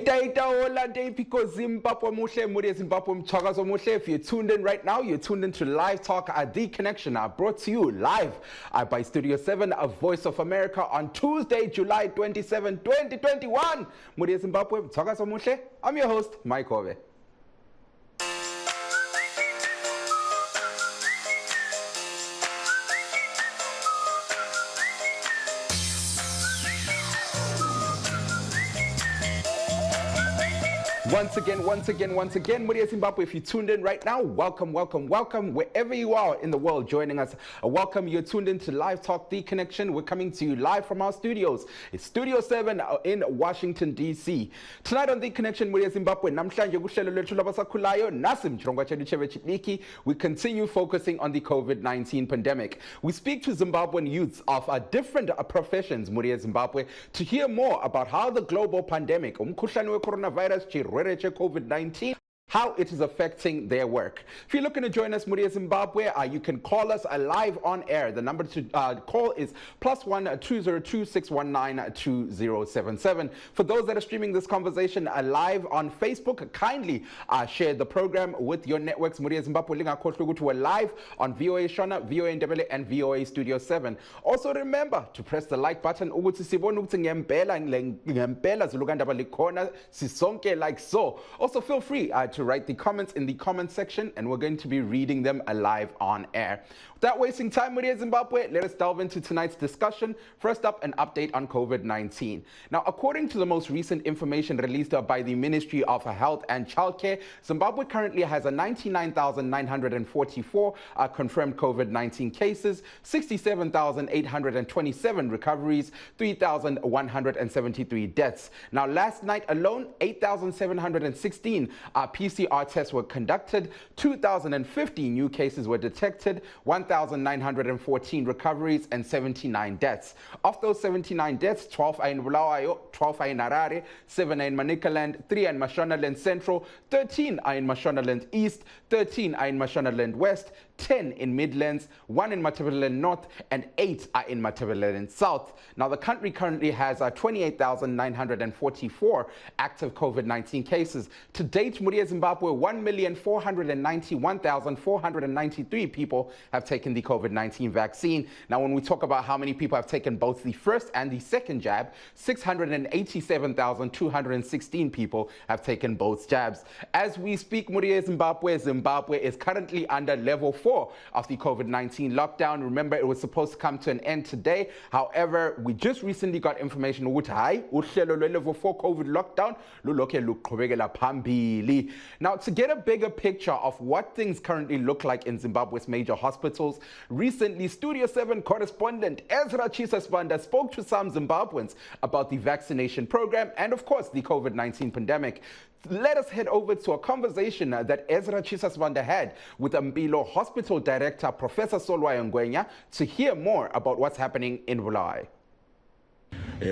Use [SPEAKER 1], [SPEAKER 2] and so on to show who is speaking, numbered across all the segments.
[SPEAKER 1] If you're tuned in right now, you're tuned into Livetalk, The Connection, brought to you live by Studio 7, a Voice of America on Tuesday, July 27, 2021. I'm your host, Mike Hove. Once again, Muria Zimbabwe, if you tuned in right now, welcome, wherever you are in the world joining us. Welcome, you're tuned in to Livetalk, The Connection. We're coming to you live from our studios. It's Studio 7 in Washington, D.C. Tonight on The Connection, Muria Zimbabwe, we continue focusing on the COVID-19 pandemic. We speak to Zimbabwean youths of different professions, Muria Zimbabwe, to hear more about how the global pandemic, coronavirus, COVID-19, how it is affecting their work. If you're looking to join us, Muria Zimbabwe, you can call us live on air. The number to call is +1 202 619 2077. For those that are streaming this conversation live on Facebook, kindly share the program with your networks. Muria Zimbabwe, we're live on VOA Shona, VOA Ndebele, and VOA Studio 7. Also remember to press the like button. Like so. Also feel free to write the comments in the comment section, and we're going to be reading them live on air. Without wasting time, Muria Zimbabwe, let us delve into tonight's discussion. First up, an update on COVID-19. Now, according to the most recent information released by the Ministry of Health and Childcare, Zimbabwe currently has 99,944 confirmed COVID-19 cases, 67,827 recoveries, 3,173 deaths. Now, last night alone, 8,716 PCR tests were conducted, 2,050 new cases were detected, 1,914 recoveries, and 79 deaths. Of those 79 deaths, 12 are in Bulawayo, 12 are in Harare, 7 are in Manicaland, 3 are in Mashonaland Central, 13 are in Mashonaland East, 13 are in Mashonaland West, 10 in Midlands, 1 in Matabeleland North, and 8 are in Matabeleland South. Now, the country currently has 28,944 active COVID-19 cases. To date, Muria Zimbabwe, 1,491,493 people have taken the COVID-19 vaccine. Now, when we talk about how many people have taken both the first and the second jab, 687,216 people have taken both jabs. As we speak, Muria Zimbabwe, Zimbabwe is currently under level 4 of the COVID-19 lockdown. Remember, it was supposed to come to an end today. However, we just recently got information level 4 COVID lockdown. Now, to get a bigger picture of what things currently look like in Zimbabwe's major hospitals, recently Studio 7 correspondent Ezra Chisasbanda spoke to some Zimbabweans about the vaccination program and, of course, the COVID-19 pandemic. Let us head over to a conversation that Ezra Chisasbanda had with Mpilo Hospital Director Professor Solwayo Ngwenya to hear more about what's happening in Bulawayo.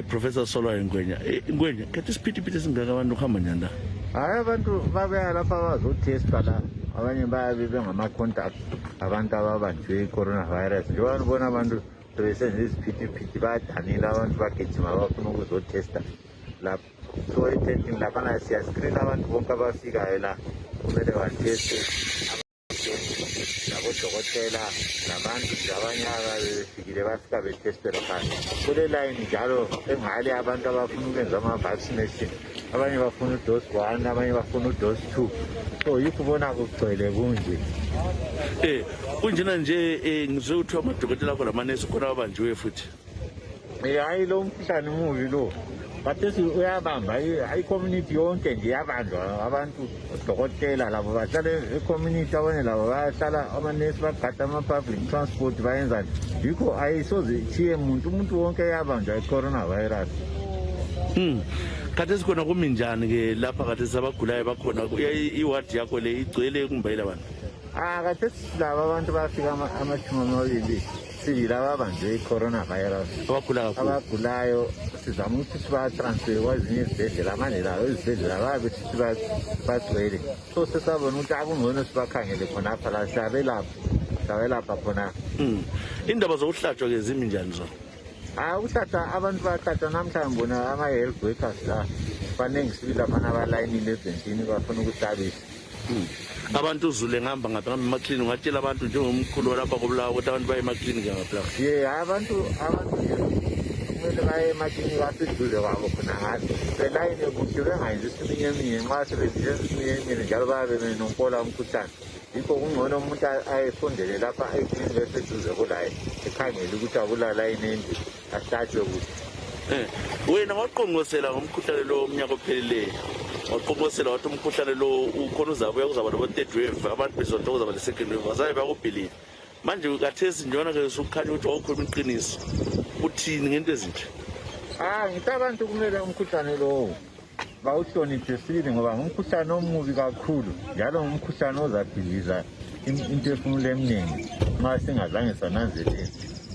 [SPEAKER 2] Professor Solwayo Ngwenya, can you speak to Peter Singagawandu Hamanyanda?
[SPEAKER 3] Abantu babeya lapha bazotesta la abanye bayabe ngama-contact abantu ababanjwe i-coronavirus njengoba nibona abantu sebesenza iziphithiphithi bayadanile abantu bagijima bafuna ukuzotesta lapho so i-testing laphana siyascreena abantu bonke abafikayo la kumele batheste nabodokotela nabantu nje abanye ababefikile bafika betestele phansi kule line njalo engale abantu abafuna ukwenza ama-vaccination abanye bafuna udose 1 abanye bafuna udose 2 so yikho ubona kugcwele kunje
[SPEAKER 2] kunjena nje ngizwe kuthiwa amadokotela akho lamanesi khona abanjiwe futhi
[SPEAKER 3] hayi lo mkhuhlane mubi lo kathesi uyabamba i-community yonke nje yabanjwa abantu odokotela labo bahlala e-community abanye labo bayahlala amanesi bagada ama-public transport bayenzani yikho ayisoze ithiye umuntu wonke yabanjwa i-coronavirus.
[SPEAKER 2] Khathesi khona kumi njani-ke lapha khathesi abagulayo bakhona iwadi yakho le igcwele kumbayile abantu?
[SPEAKER 3] Khathesi laba abantu bafika ama-20 sibili ababanjwe i-coronavirus abagulayo sizama ukuthi sibatransfere kwezinye izibhedlela manje layo izibhedlela babe sithi bagcwele so sesabona ukuthi akungcono sibakhangele khonapha la siyabelapha khona.
[SPEAKER 2] Indaba zokuhlatshwa-ke zimi njani zona?
[SPEAKER 3] Ukuhlatshwa abantu bahlatshwa namhlanje bona ama-health workers la baningi sibili abantu abalayinile ebhentshini bafuna ukuhlabisa.
[SPEAKER 2] Abantu uzule ngihamba ngaphi ngambe emaklinikhi ungatshela abantu njengomkhulu lapha koBulawayo ukuthi abantu baye emaklinikhi ngaphi lapha?
[SPEAKER 3] Abantu nje kumele baye emaklinikhi aseduze kwabo khona ngathi belayine kuhle bengayenzi isiminyaminya nxa sebenze isiminyaminya njalo bayabe benompola umkhuhlane. Yikho kungcono umuntu ayefundele lapha eklinikhi eseduze kulaye ekhangele ukuthi akulalayini ende ahlatshwe kuhle.
[SPEAKER 2] Wena waqongqosela ngomkhuhlane lo umnyaka ophelileyo, waqongqosela wathi umkhuhlane lo ukhona uzabuya kuzaba no-third wave, abantu bezonto kuzaba le-second wave, azabe bakubhilile. Manje kathesi njona-ke sukukhanya ukuthi wawukhuluma iqiniso, uthini ngento ezinje?
[SPEAKER 3] Ngithi abantu kumele umkhuhlane lowo bawuhloniphe sibili ngoba ngumkhuhlane omubi kakhulu njalo ngumkhuhlane ozabhiliza imphefumulo eminingi nxa singazange sananzelela.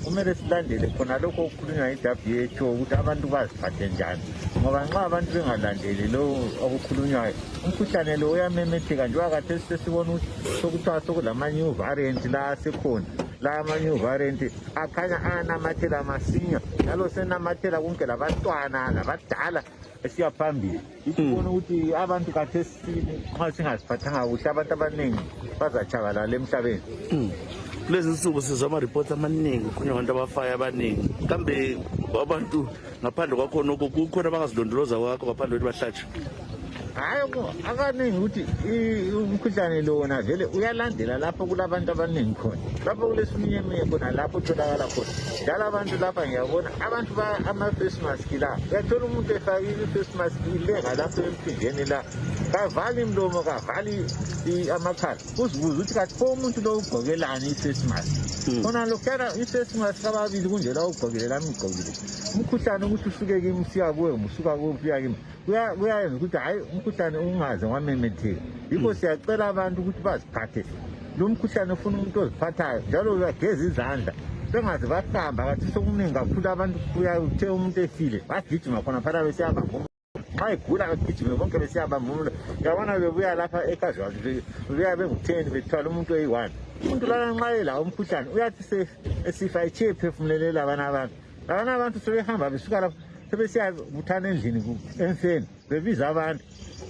[SPEAKER 3] Kumele silandele khona lokho okukhulunywa yi-WHO ukuthi abantu baziphathe njani ngoba nxa abantu bengalandeli lo okukhulunywayo umkhuhlane lo uyamemetheka njengoba khathesi sesibona ukuthi sokuthiwa sokulama-new variant la asekhona. La ama-new variant akhanya anamathela masinya njalo senamathela konke labantwana labadala esiya phambili. Ikubona ukuthi abantu khathesi nxa singaziphathanga kuhle abantu abaningi bazatshabalala emhlabeni.
[SPEAKER 2] Kulezi nsuku sizwa ama-reports amaningi kukhulunywa abantu abafayo abaningi. Kambe abantu ngaphandle kwakhona lokho kukhona abangazilondoloza kwakho ngaphandle kokuthi bahlatshwe?
[SPEAKER 3] Akaningi ukuthi umkhuhlane lo wona vele uyalandela lapho kulabantu abaningi khona, lapho kulesiminyeminya khona lapho utholakala khona. Njalo abantu lapha ngiyabona abantu ama-face mask la, uyathola umuntu efakile i-face mask ilenga lapho emphinjeni la, kavali imlomo kavali amakhala. Uzibuza ukuthi kathi pho umuntu lo ugqokelani i-face mask? Khona lokhuyana i-face mask ababili kunjela ugqokile lami ngigqokile. Umkhuhlane ukuthi usuke kimi usiya kuwe usuka kuwe uya kimi kuyayenza ukuthi hayi umkhuhlane ungaze wamemetheka. Yikho siyacela abantu ukuthi baziphathe. Lo mkhuhlane ufuna umuntu oziphathayo njalo uyageza izandla bengaze bahlamba kathi sokuningi kakhulu abantu uthe umuntu efile bagijima khona phana besiyabamba nxa egula bagijime bonke besiyabamba umuntu. Uyabona bebuya lapha eCasualty bebuya bengu-10 bethwala umuntu oyi-1. Umuntu lana nxa elawo umkhuhlane uyathi esifa etshiye ephefumulele labana abantu. Labana abantu sebehamba besuka lapho sebesiyabuthana endlini emfeni bebiza abantu.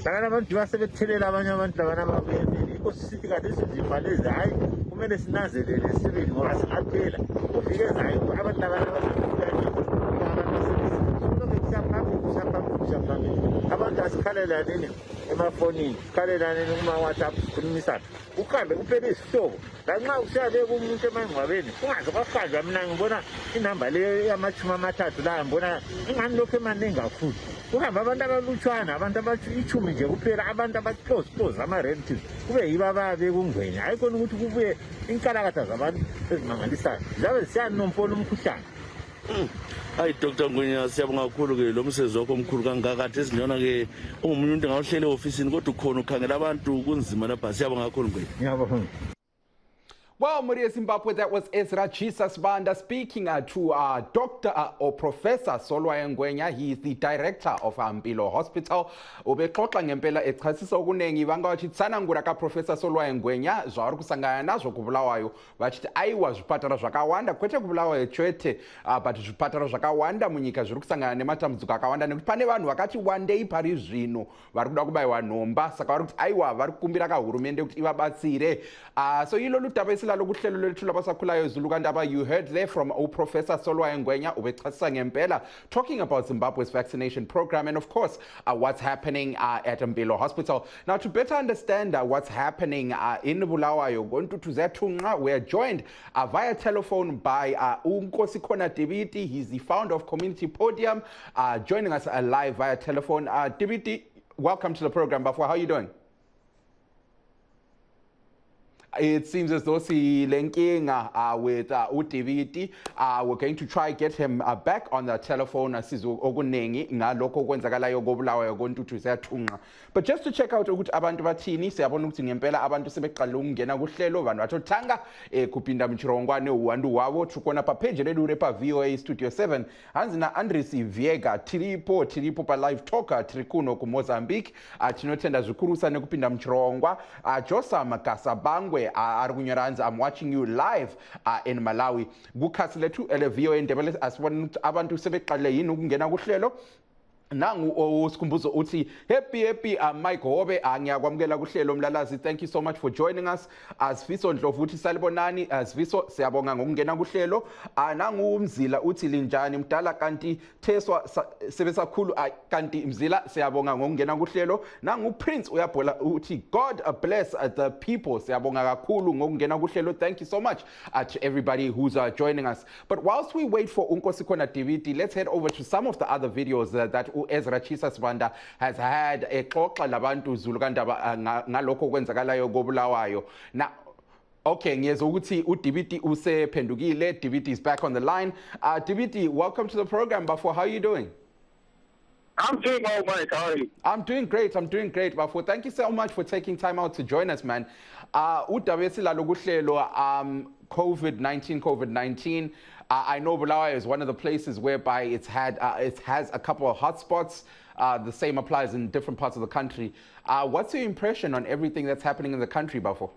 [SPEAKER 3] Labana abantu basebethelela abanye abantu labana ababuya emfeni. Yikho sisithi kade izimba lezi hayi kumele sinanzelele sibili ngoba singaphela ufikezayo abantu labana abantu asikhalelane emafonini, sikhalelane kuma-WhatsApp sikhulumisana. Uhambe kuphela izihlobo lanxa usiyabeka umuntu emangcwabeni ungaze kwahanjwa. Mina ngibona inamba le yama-30 la ngibona ingani lokhu emaningi kakhulu. Kuhamba abantu abalutshwana, abantu abayi-10 nje kuphela, abantu aba-close ama-relatives kube yibo abayabeka ungwenya. Hayi khona ukuthi kubuye inkalakatha zabantu ezimangalisayo zabe zisiyanompona umkhuhlane.
[SPEAKER 2] Hayi Dr. Ngwenya, siyabonga kakhulu-ke lo msebenzi wakho omkhulu kangaka. Khathi esinjona-ke ungomunye umuntu engawuhlele e-ofisini kodwa ukhona ukhangela abantu kunzima lapha. Siyabonga kakhulu Ngwenya.
[SPEAKER 3] Ngiyabonga.
[SPEAKER 1] Well, Maria Zimbabwe, that was Ezra Jesus Banda speaking to Dr. or Professor Solwaye Ngwenya. He is the director of Mpilo Hospital. Ubexoxa ngempela echasisa okunengi bangathi tsana ngura ka Professor Solwaye Ngwenya zvari kusangana nazvo kuBulawayo vachiti aiwa zvipatara zvakawanda kwete kuBulawayo chete but zvipatara zvakawanda munyika zviri kusangana nematambudziko akawanda nekuti pane vanhu vakati wandei pari zvino vari kuda kubayiwa nhomba saka vari kuti aiwa vari kukumbira kahurumende kuti ivabatsire. So ilolu daba lokuhlelo lwethu labasakhulayo Zulu kandaba, you heard there from Professor Solwaye Ngwenya ubechasisa ngempela talking about Zimbabwe's vaccination program and of course what's happening at Mpilo Hospital. Now to better understand what's happening in Bulawayo, we are joined via telephone by Unkosikona Dibiti. He's the founder of Community Podium, joining us live via telephone. Dibiti, welcome to the program. Bafwa, how are you doing? It seems as though with uDiviti, we're going to try get him back on the telephone. But just to check out ukuthi abantu bathini, siyabona ukuthi ngempela abantu sebeqala ukungena kuhlelo vanhu bathotanga kupinda mchirongwane uwandu wavo tukona pa page redu repa VOA Studio 7 hanzi na Andres Viega tiripo pa Livetalk tiri kuno ku Mozambique tinotenda zvikurusa nekupinda mchirongwa Josam Kasabangwe ari kunyora hanzi I'm watching you live in Malawi kukhasi lethu ele VOA Ndebele asibona ukuthi abantu sebeqale yini ukungena kuhlelo nangu usikhumbuzo uthi happy Mike Hove ngiyakwamukela kuhlelo Mlalazi. Thank you so much for joining us. Asifiso Ndlovu uthi salibonani. Asifiso siyabonga ngokungena kuhlelo. Nangu umzila uthi linjani mdala kanti theswa sebesakhulu kanti mzila siyabonga ngokungena kuhlelo. Nangu Prince uyabhola uthi God bless the people. Siyabonga kakhulu ngokungena kuhlelo. Thank you so much to everybody who's joining us. But whilst we wait for Unkosikona DVD, let's head over to some of the other videos that Ezra Chisa Sibanda has had exoxa labantu Zulu kandaba ngalokho kwenzakalayo koBulawayo. Now, okay, ngiyezwa ukuthi uDBT usephendukile. DBT is back on the line. DBT, welcome to the program. Bafo, how are you doing?
[SPEAKER 4] I'm doing well, Mike. How are you?
[SPEAKER 1] I'm doing great. Bafo, thank you so much for taking time out to join us, man. Udabesila lokuhlelo COVID-19. I know Bulawayo is one of the places whereby it has a couple of hotspots. The same applies in different parts of the country. What's your impression on everything that's happening in the country, Bafo?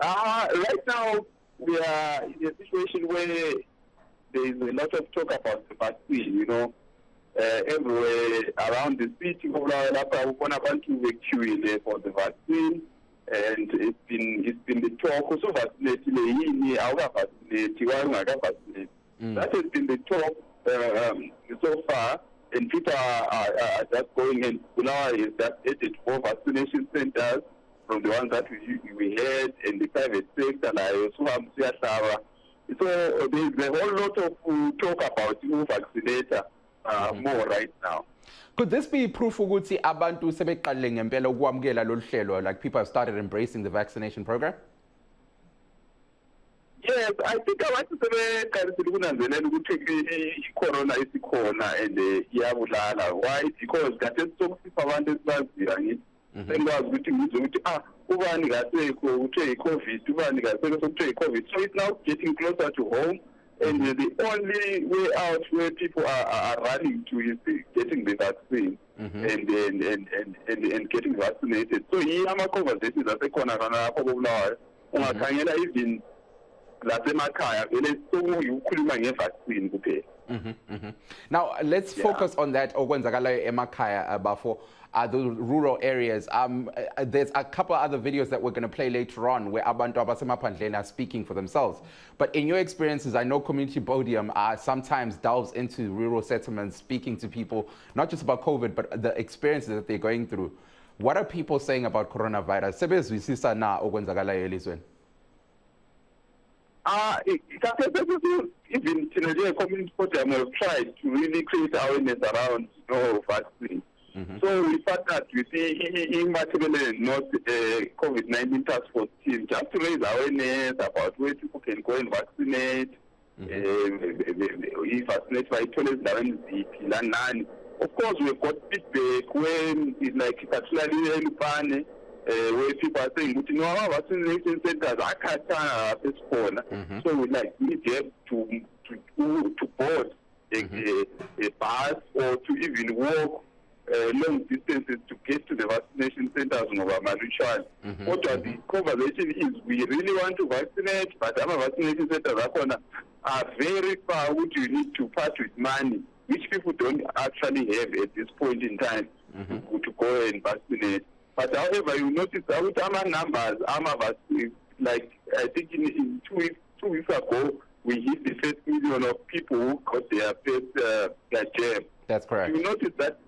[SPEAKER 4] Right now, we are in a situation where there is a lot of talk about the vaccine, you know. Everywhere around the city, we're going to queuing for the vaccine. And it's been the talk also vaccinated. That has been the talk so far, and people are just going in. Bulawayo is just added 4 vaccination centers from the ones that we had in the private sector. So there's a whole lot of talk about who vaccinator more right now.
[SPEAKER 1] Could this be proof ukuthi abantu sebeqalile ngempela ukwamukela lolu hlelo, like people have started embracing the vaccination program?
[SPEAKER 4] Yes, I think abantu sebeqalisile ukunanzelela ukuthi icorona isikhona and iyabulala. Why? Because kade sokusipha abantu esibaziyo ngithi senkwazi ukuthi ngizwe ukuthi ubani kasekho uthe i-COVID, ubani kasekho sokuthe i-COVID. So it's now getting closer to home. And the only way out where people are running to is getting the vaccine and getting vaccinated. So here are conversations that even
[SPEAKER 1] now let's focus on that okwenzakalayo emakhaya Bafo, the rural areas. There's a couple other videos that we're going to play later on where abantu abasemaphandleni are speaking for themselves. But in your experiences, I know Community Podium sometimes delves into rural settlements, speaking to people, not just about COVID, but the experiences that they're going through. What are people saying about coronavirus? Sebezwisisa na okwenzakalayo elizweni?
[SPEAKER 4] Even Community Podium have tried to really create awareness around vaccine. So we partnered with the not COVID-19 task force team just to raise awareness about where people can go and vaccinate. Vaccinate by of course, we've got feedback when it's like particularly where people are saying, but our vaccination centers are cut this corner. So we need to board a bus or to even walk long distances to get to the vaccination centers What the conversation is, we really want to vaccinate, but our vaccination centers are very far, which you need to part with money, which people don't actually have at this point in time to go and vaccinate. But however, you notice that with our numbers, like I think in 2 weeks ago, we hit the first million of people who got their first jab.
[SPEAKER 1] That's correct.
[SPEAKER 4] You notice that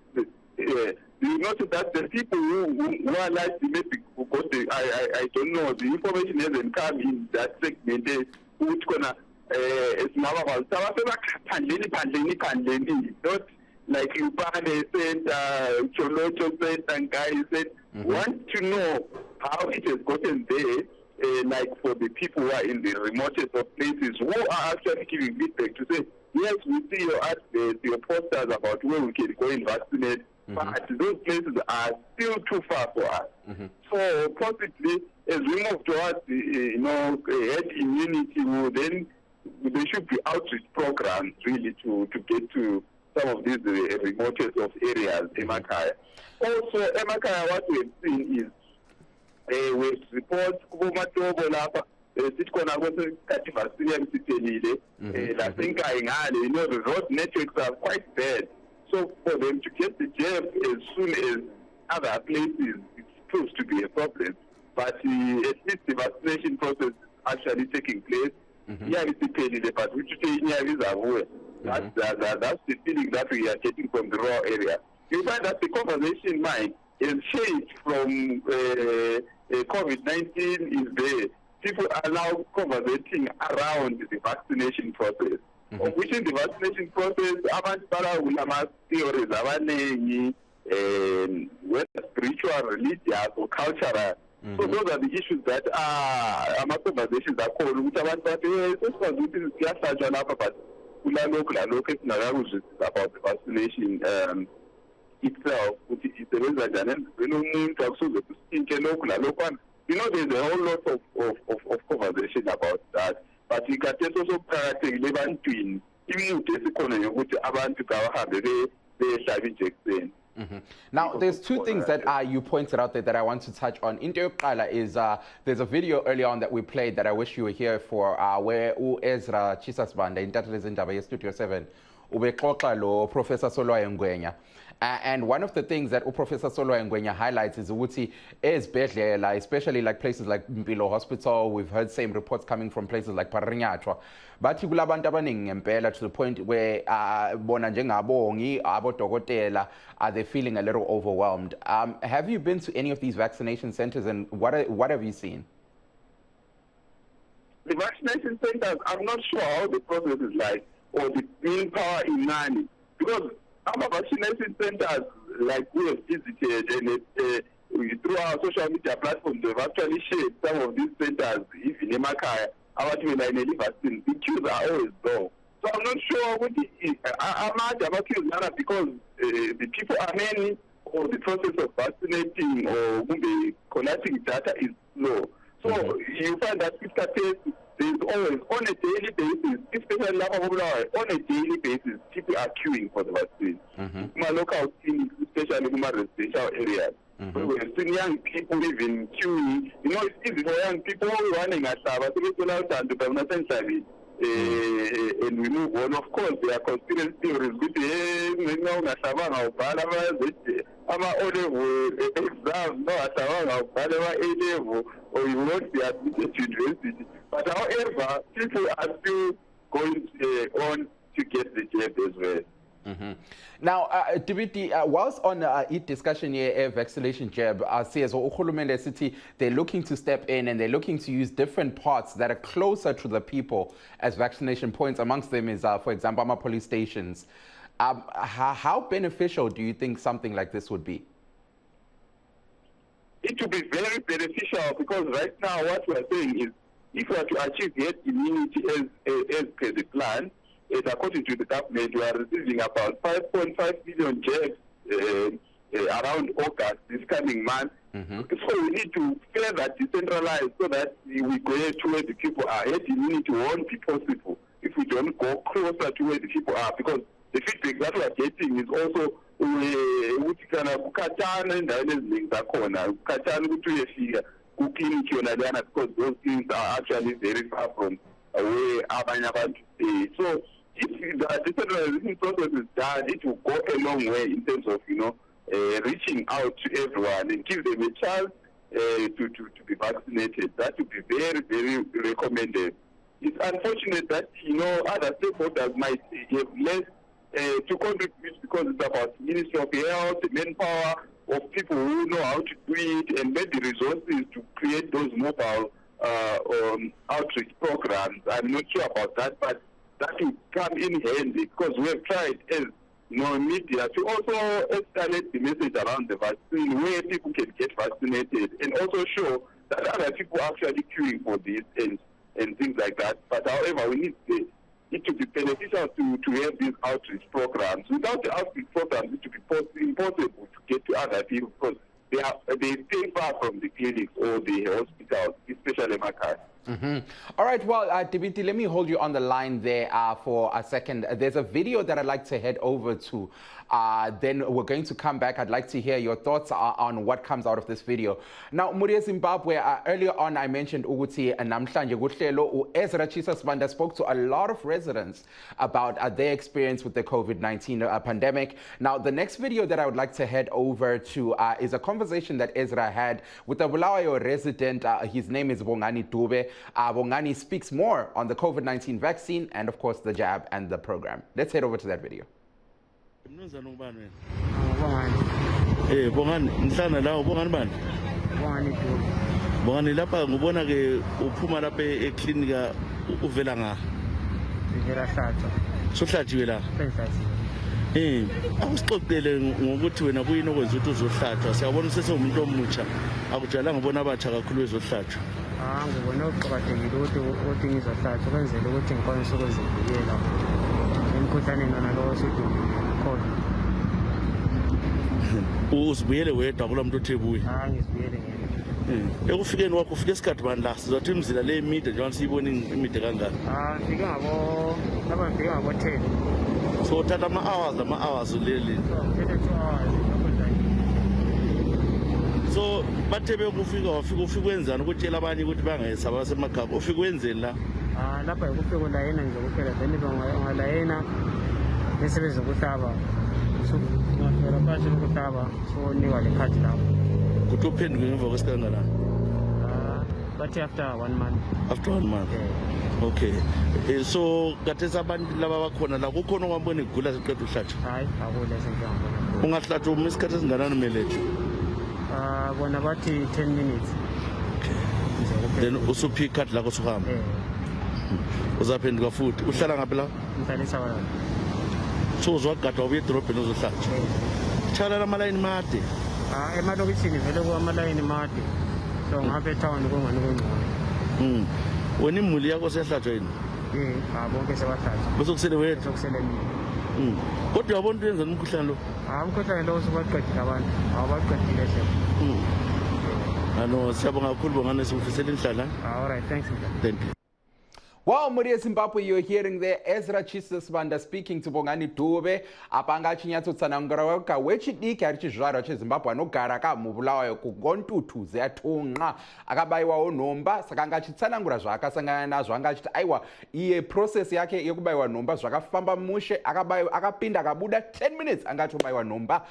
[SPEAKER 4] the people who are like maybe who got the I don't know, the information hasn't come in that segment which gonna not like Lupane said, Cholocho said, and Guy said, want to know how it has gotten there, like for the people who are in the remotest of places, who are actually giving feedback to say, yes, we see your adverts, your posters about where we can go and vaccinate, but those places are still too far for us. So possibly, as we move towards, herd immunity, then there should be outreach programs really to get to some of these remotest of areas, Emakaya. Also, Emakaya, what we've seen is with reports, the road networks are quite bad. So for them to get the jab as soon as other places, it proves to be a problem. But at least the vaccination process is actually taking place. That's the feeling that we are getting from the rural area. You find that the conversation mind is changed from COVID-19 is there. People are now conversating around the vaccination process. Within the vaccination process, abantu theories, whether spiritual, religious, or cultural. So those are the issues that our conversations are called. Which about the vaccination itself, which is the you know, there's a whole lot of conversation about that. But we can also characterize twin. Even which abantu have
[SPEAKER 1] Now, there's two things that you pointed out there that I want to touch on. Into Yokuqala is there's a video earlier on that we played that I wish you were here for, where Ezra Chisasbanda in Indaba Studio 7 ubexoxa lo Professor Solwayo Ngwenya. And one of the things that Professor Solwayo Ngwenya highlights is ukuthi ezibhedlela, especially like places like Mpilo Hospital, we've heard same reports coming from places like Parinyatwa. But kulabantu abaningi ngempela to the point where bona njengabongi abodokotela are they feeling a little overwhelmed. Have you been to any of these vaccination centers, and what have you seen?
[SPEAKER 4] The vaccination centers, I'm not sure how the process is like, or the willpower in Nani, because our vaccination centers, like we have visited, and through our social media platforms, they've actually shared some of these centers, even in Makaya, vaccine. The queues are always long. So I'm not sure what it is. I'm queues because the people are many, or the process of vaccinating or collecting data is slow. So you find that there's always, on a daily basis, especially on a daily basis, people are queuing for the vaccine. My local clinics, especially in my residential areas. We're seeing young people even queuing. You know, it's easy for young people running at Saba to get out and to and we move on. Of course, there are conspiracy theories with I'm exam, no, A-level, or you won't be admitted to university. But however, people are still going on to get the jab as well.
[SPEAKER 1] Now, Dibiti, whilst on a discussion here, vaccination jab, says Uhulumende City, they're looking to step in and they're looking to use different parts that are closer to the people as vaccination points. Amongst them is, for example, our police stations. How beneficial do you think something like this would be?
[SPEAKER 4] It would be very beneficial because right now what we are saying is if we are to achieve herd immunity as per the plan, according to the government, we are receiving about 5.5 million jabs around August this coming month. So we need to further decentralize so that we go to where the people are. Herd immunity won't be possible if we don't go closer to where the people are, because the feedback that we are getting is also ukuthi kana kukhatana endaweni eziningi zakhona kukhatana ukuthi uyefika kuklinikhi yona leyana, because those things are actually very far from where abanye abantu stay. So if the decentralization process is done, it will go a long way in terms of, you know, reaching out to everyone and give them a chance to be vaccinated. That would be very, very recommended. It's unfortunate that, you know, other stakeholders might have less to contribute because it's about Ministry of Health, manpower of people who know how to do it, and maybe resources to create those mobile outreach programs. I'm not sure about that, but that will come in handy because we have tried as, you know, media to also escalate the message around the vaccine, where people can get vaccinated, and also show that other people are actually queuing for this and things like that. But however, we need it to be beneficial to have these outreach programs. Without the outreach programs, it would be impossible to get to other people because they stay far from the clinics or the hospitals, especially Makai.
[SPEAKER 1] All right, well, Dibiti, let me hold you on the line there for a second. There's a video that I'd like to head over to Then we're going to come back. I'd like to hear your thoughts on what comes out of this video. Now, Muria Zimbabwe, earlier on I mentioned Uguti and Namhlanje Guhlelo, Ezra Chisasbanda spoke to a lot of residents about their experience with the COVID-19 pandemic. Now, the next video that I would like to head over to is a conversation that Ezra had with a Bulawayo resident. His name is Bongani Dube. Bongani speaks more on the COVID-19 vaccine and, of course, the jab and the program. Let's head over to that video.
[SPEAKER 2] Bongani nhlana la ubongani bani? Bongani lapha ngubona ke uphuma lapha eklinika uvela nga.
[SPEAKER 5] Ngivela hlatshwa.
[SPEAKER 2] Sohlatshiwe la. Awusixoxele ngokuthi wena kuyini okwenza ukuthi uzohlatshwa. Siyabona sesewumuntu omutsha. Akujalanga ubona abatsha kakhulu bezohlatshwa.
[SPEAKER 5] Ngibona ukuqhakathekile ukuthi ngizohlatshwa kwenzela ukuthi ngikwanise ukuzivikela emkhuhlaneni wona lo osudumile COVID.
[SPEAKER 2] Uzibuyele wedwa kula muntu othe buye.
[SPEAKER 5] Ngizibuyele ngene.
[SPEAKER 2] Ekufikeni wakho ufike isikhathi bani la sizothi imizila le emide njengoba siyibona imide kangaka.
[SPEAKER 5] Ngifike lapha ngifike ngabo 10.
[SPEAKER 2] So uthatha ama-hours leli.
[SPEAKER 5] Ngithatha 2 hours.
[SPEAKER 2] So bathe wafika ukwenzani ukutshela abanye ukuthi bangayesaba basemakhaya ufike wenzeni la?
[SPEAKER 5] Lapha yikufika ulayena nje kuphela then ungalayena bese bezokuhlaba. Ngafela phakathi lokuhlaba so niwa le khadi lapho.
[SPEAKER 2] Kuthi uphenduke ngemva kwesikhathi ngala?
[SPEAKER 5] Bathi after 1 month.
[SPEAKER 2] After 1 month?
[SPEAKER 5] Yeah.
[SPEAKER 2] Okay. So kathesa abantu laba bakhona la kukhona okwambona igula siqeda uhlatshwa?
[SPEAKER 5] Hayi, akule sengiyambona.
[SPEAKER 2] Ungahlatshwa uma isikhathi esinganani melethu?
[SPEAKER 5] Bona bathi 10 minutes.
[SPEAKER 2] Okay. Then usuphi ikhadi lakho suhamba? Uzaphenduka futhi. Uhlala ngaphi la?
[SPEAKER 5] Ngihlala eShabalala.
[SPEAKER 2] So uzwagada ubuye edorobheni uzohlatshwa? Chala amalayini made?
[SPEAKER 5] Emalokishini vele kuwamalayini made. So ngapha etown kungani kungcono.
[SPEAKER 2] Wena imuli yakho seyahlatshwa yini?
[SPEAKER 5] Bonke sebahlatshwa.
[SPEAKER 2] Bese kusele wena?
[SPEAKER 5] Sokusele mina.
[SPEAKER 2] Kodwa uyabona into yenza umkhuhlane lo?
[SPEAKER 5] Umkhuhlane lo usubaqedile abantu. Awubaqedile
[SPEAKER 2] nje. Siyabonga kakhulu Bongani sikufisela inhlala.
[SPEAKER 5] All right, thanks.
[SPEAKER 2] Thank you.
[SPEAKER 1] Well, Muria Zimbabwe, you're hearing there Ezra Chisasbanda speaking to Bongani Dube. Apanga chinyatso tsanangura ka wechidiki ari chizvaro cheZimbabwe anogara ka mubulawayo kugontutu zeatunga akabayiwawo nhomba saka anga chitsanangura zvaakasangana nazvo anga achiti aiwa iye process yake yekubayiwa nhomba zvakafamba mushe akapinda akabuda 10 minutes anga atobayiwa nhomba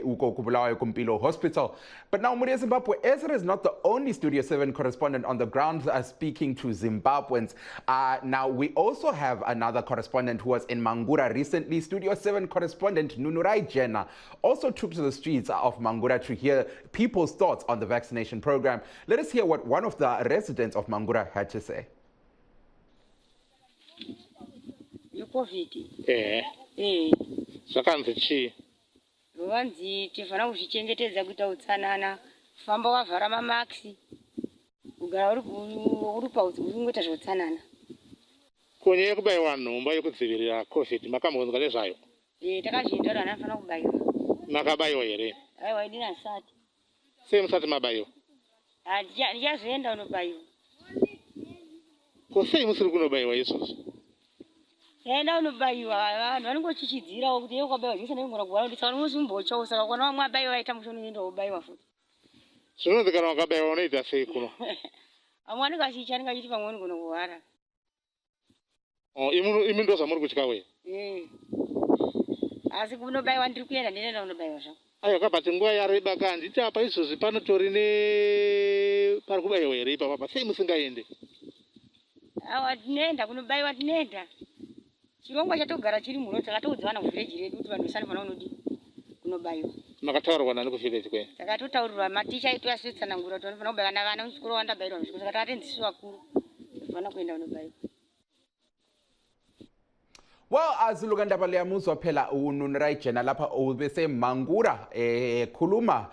[SPEAKER 1] uko kubulawayo kuMpilo Hospital. But now Muria Zimbabwe, Ezra is not the only Studio 7 correspondent on the ground speaking to Zimbabweans. Now, we also have another correspondent who was in Mangura recently. Studio 7 correspondent Nunurai Jena also took to the streets of Mangura to hear people's thoughts on the vaccination program. Let us hear what one of the residents of Mangura had to say.
[SPEAKER 6] Vanzi tifana kuzvichengetedza kuita utsanana famba wavhara mamaksi kugara uri paudzi kungoita zveutsanana
[SPEAKER 7] kwenye yekubayiwa nhomba yekudzivirira COVID makamboonzwa nezvayo?
[SPEAKER 6] Takazvienda kuti anafana kubayiwa.
[SPEAKER 7] Makabayiwa here?
[SPEAKER 6] Aiwa ini nasati.
[SPEAKER 7] Sei musati mabayiwa?
[SPEAKER 6] Ndichazoenda unobayiwa.
[SPEAKER 7] Ko sei musiri kunobayiwa izvozvo?
[SPEAKER 6] Enda unobayiwa vanhu vanongochichidzirawo kuti iwe kwabayiwa zvese ndingona kugara kuti saka usimbochawo saka kana vamwe abayiwa aita mushoni unoenda wobayiwa futi.
[SPEAKER 7] Zvinonzi kana wakabayiwa unoita sei kuno?
[SPEAKER 6] Vamwe vanenge vachicha anenge achiti pamwe unogona kuhwara.
[SPEAKER 7] Imi ndo zvamuri kutya we?
[SPEAKER 6] Asi kunobayiwa ndiri kuenda ndinoenda unobayiwa zvangu.
[SPEAKER 7] Aiwa kabati nguva yareba kanditi apa izvozvi panotori pari kubayiwa here ipapa sei musingaende?
[SPEAKER 6] Awa tinoenda kunobayiwa tinoenda. Chirongwa chatogara chiri muno takatoudza vana kuvhireji redu kuti vanhu vesanofanira kunodi kunobayiwa.
[SPEAKER 7] Makataurirwa nani kuvhireji kwe?
[SPEAKER 6] Takatotaurirwa maticha aitu asitsanangura kuti vanofanira kubayiwa navana muchikoro vandabayirwa muzvikoro saka takatenzisu vakuru vanofana kuenda kunobayiwa.
[SPEAKER 1] Well, azuluganda pale amuzwa phela uNunurai Jena lapha ubese Mangura khuluma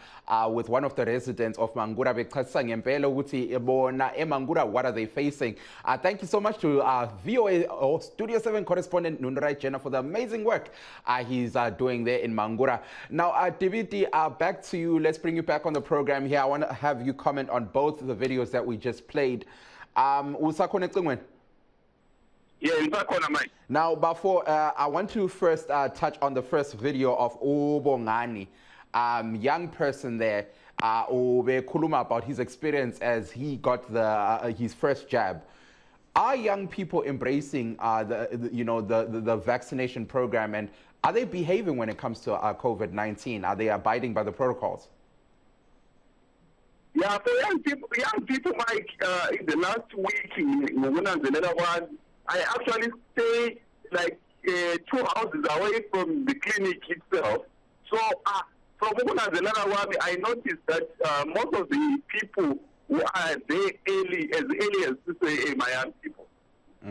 [SPEAKER 1] with one of the residents of Mangura bechasisa ngempela ukuthi bona eMangura what are they facing. Thank you so much to VOA or Studio 7 correspondent Nunurai Jena for the amazing work he's doing there in Mangura. Now, Diviti, back to you. Let's bring you back on the program here. I want to have you comment on both the videos that we just played. Usakhona ecingweni?
[SPEAKER 4] Yeah, in fact, Mike.
[SPEAKER 1] Now, before I want to first touch on the first video of Ubongani, young person there, Kuluma, about his experience as he got his first jab. Are young people embracing the vaccination program, and are they behaving when it comes to COVID-19? Are they abiding by the protocols?
[SPEAKER 4] Yeah, for young people, Mike, in the last week in the one, I actually stay like 2 houses away from the clinic itself. So from another one, I noticed that most of the people who are there as early as to say my young people,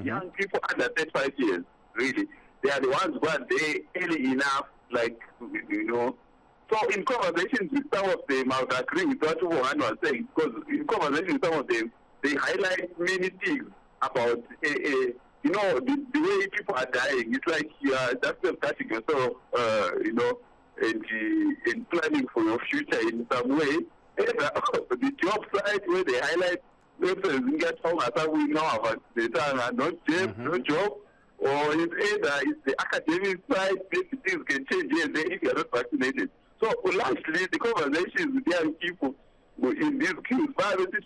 [SPEAKER 4] young people under 35 years, really, they are the ones who are there early enough, like, you know. So in conversations with some of them, I would agree with what Wuhan was saying, because in conversations with some of them, they highlight many things about, you know, the way people are dying. It's like that's touching yourself, you know, and planning for your future in some way. The job side where they highlight, we know about the not job, no job, or it's the academic side, maybe things can change here and there if you're not vaccinated. So largely the conversations with young people in these queues, which is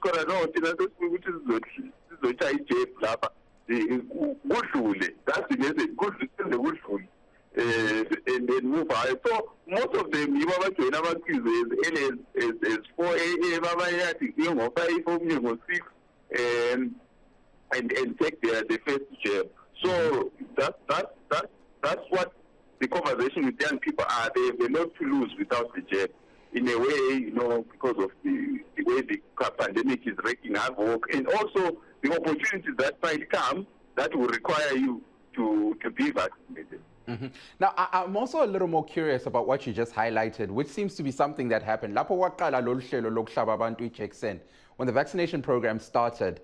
[SPEAKER 4] that's the message, good the good food. And then move on. So most of them, you have to have as 4 a.m., 5 or 6, and take the first jab. So that's what the conversation with young people are. They have a lot to lose without the jab. In a way, you know, because of the way the pandemic is wreaking havoc, and also the opportunities that might come that will require you to be vaccinated.
[SPEAKER 1] Now, I'm also a little more curious about what you just highlighted, which seems to be something that happened. When the vaccination program started,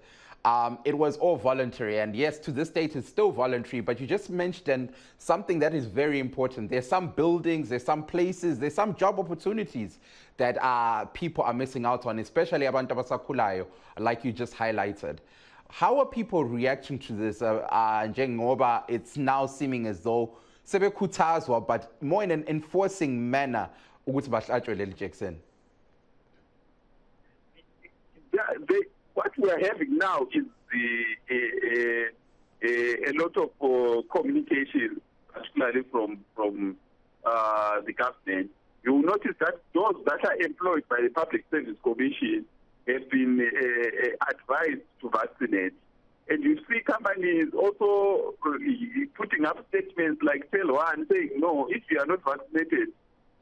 [SPEAKER 1] it was all voluntary. And yes, to this date, it's still voluntary. But you just mentioned something that is very important. There's some buildings, there's some places, there's some job opportunities that people are missing out on, especially abantu abasakhulayo, like you just highlighted. How are people reacting to this? Njengoba it's now seeming as though sebekhuthazwa, but more in an enforcing manner, ukuthi bahlatshwe leli jekiseni.
[SPEAKER 4] What we are having now is a lot of communication, particularly from the government. You will notice that those that are employed by the Public Service Commission have been advised to vaccinate. And you see companies also putting up statements like Tell One saying, no, if you are not vaccinated,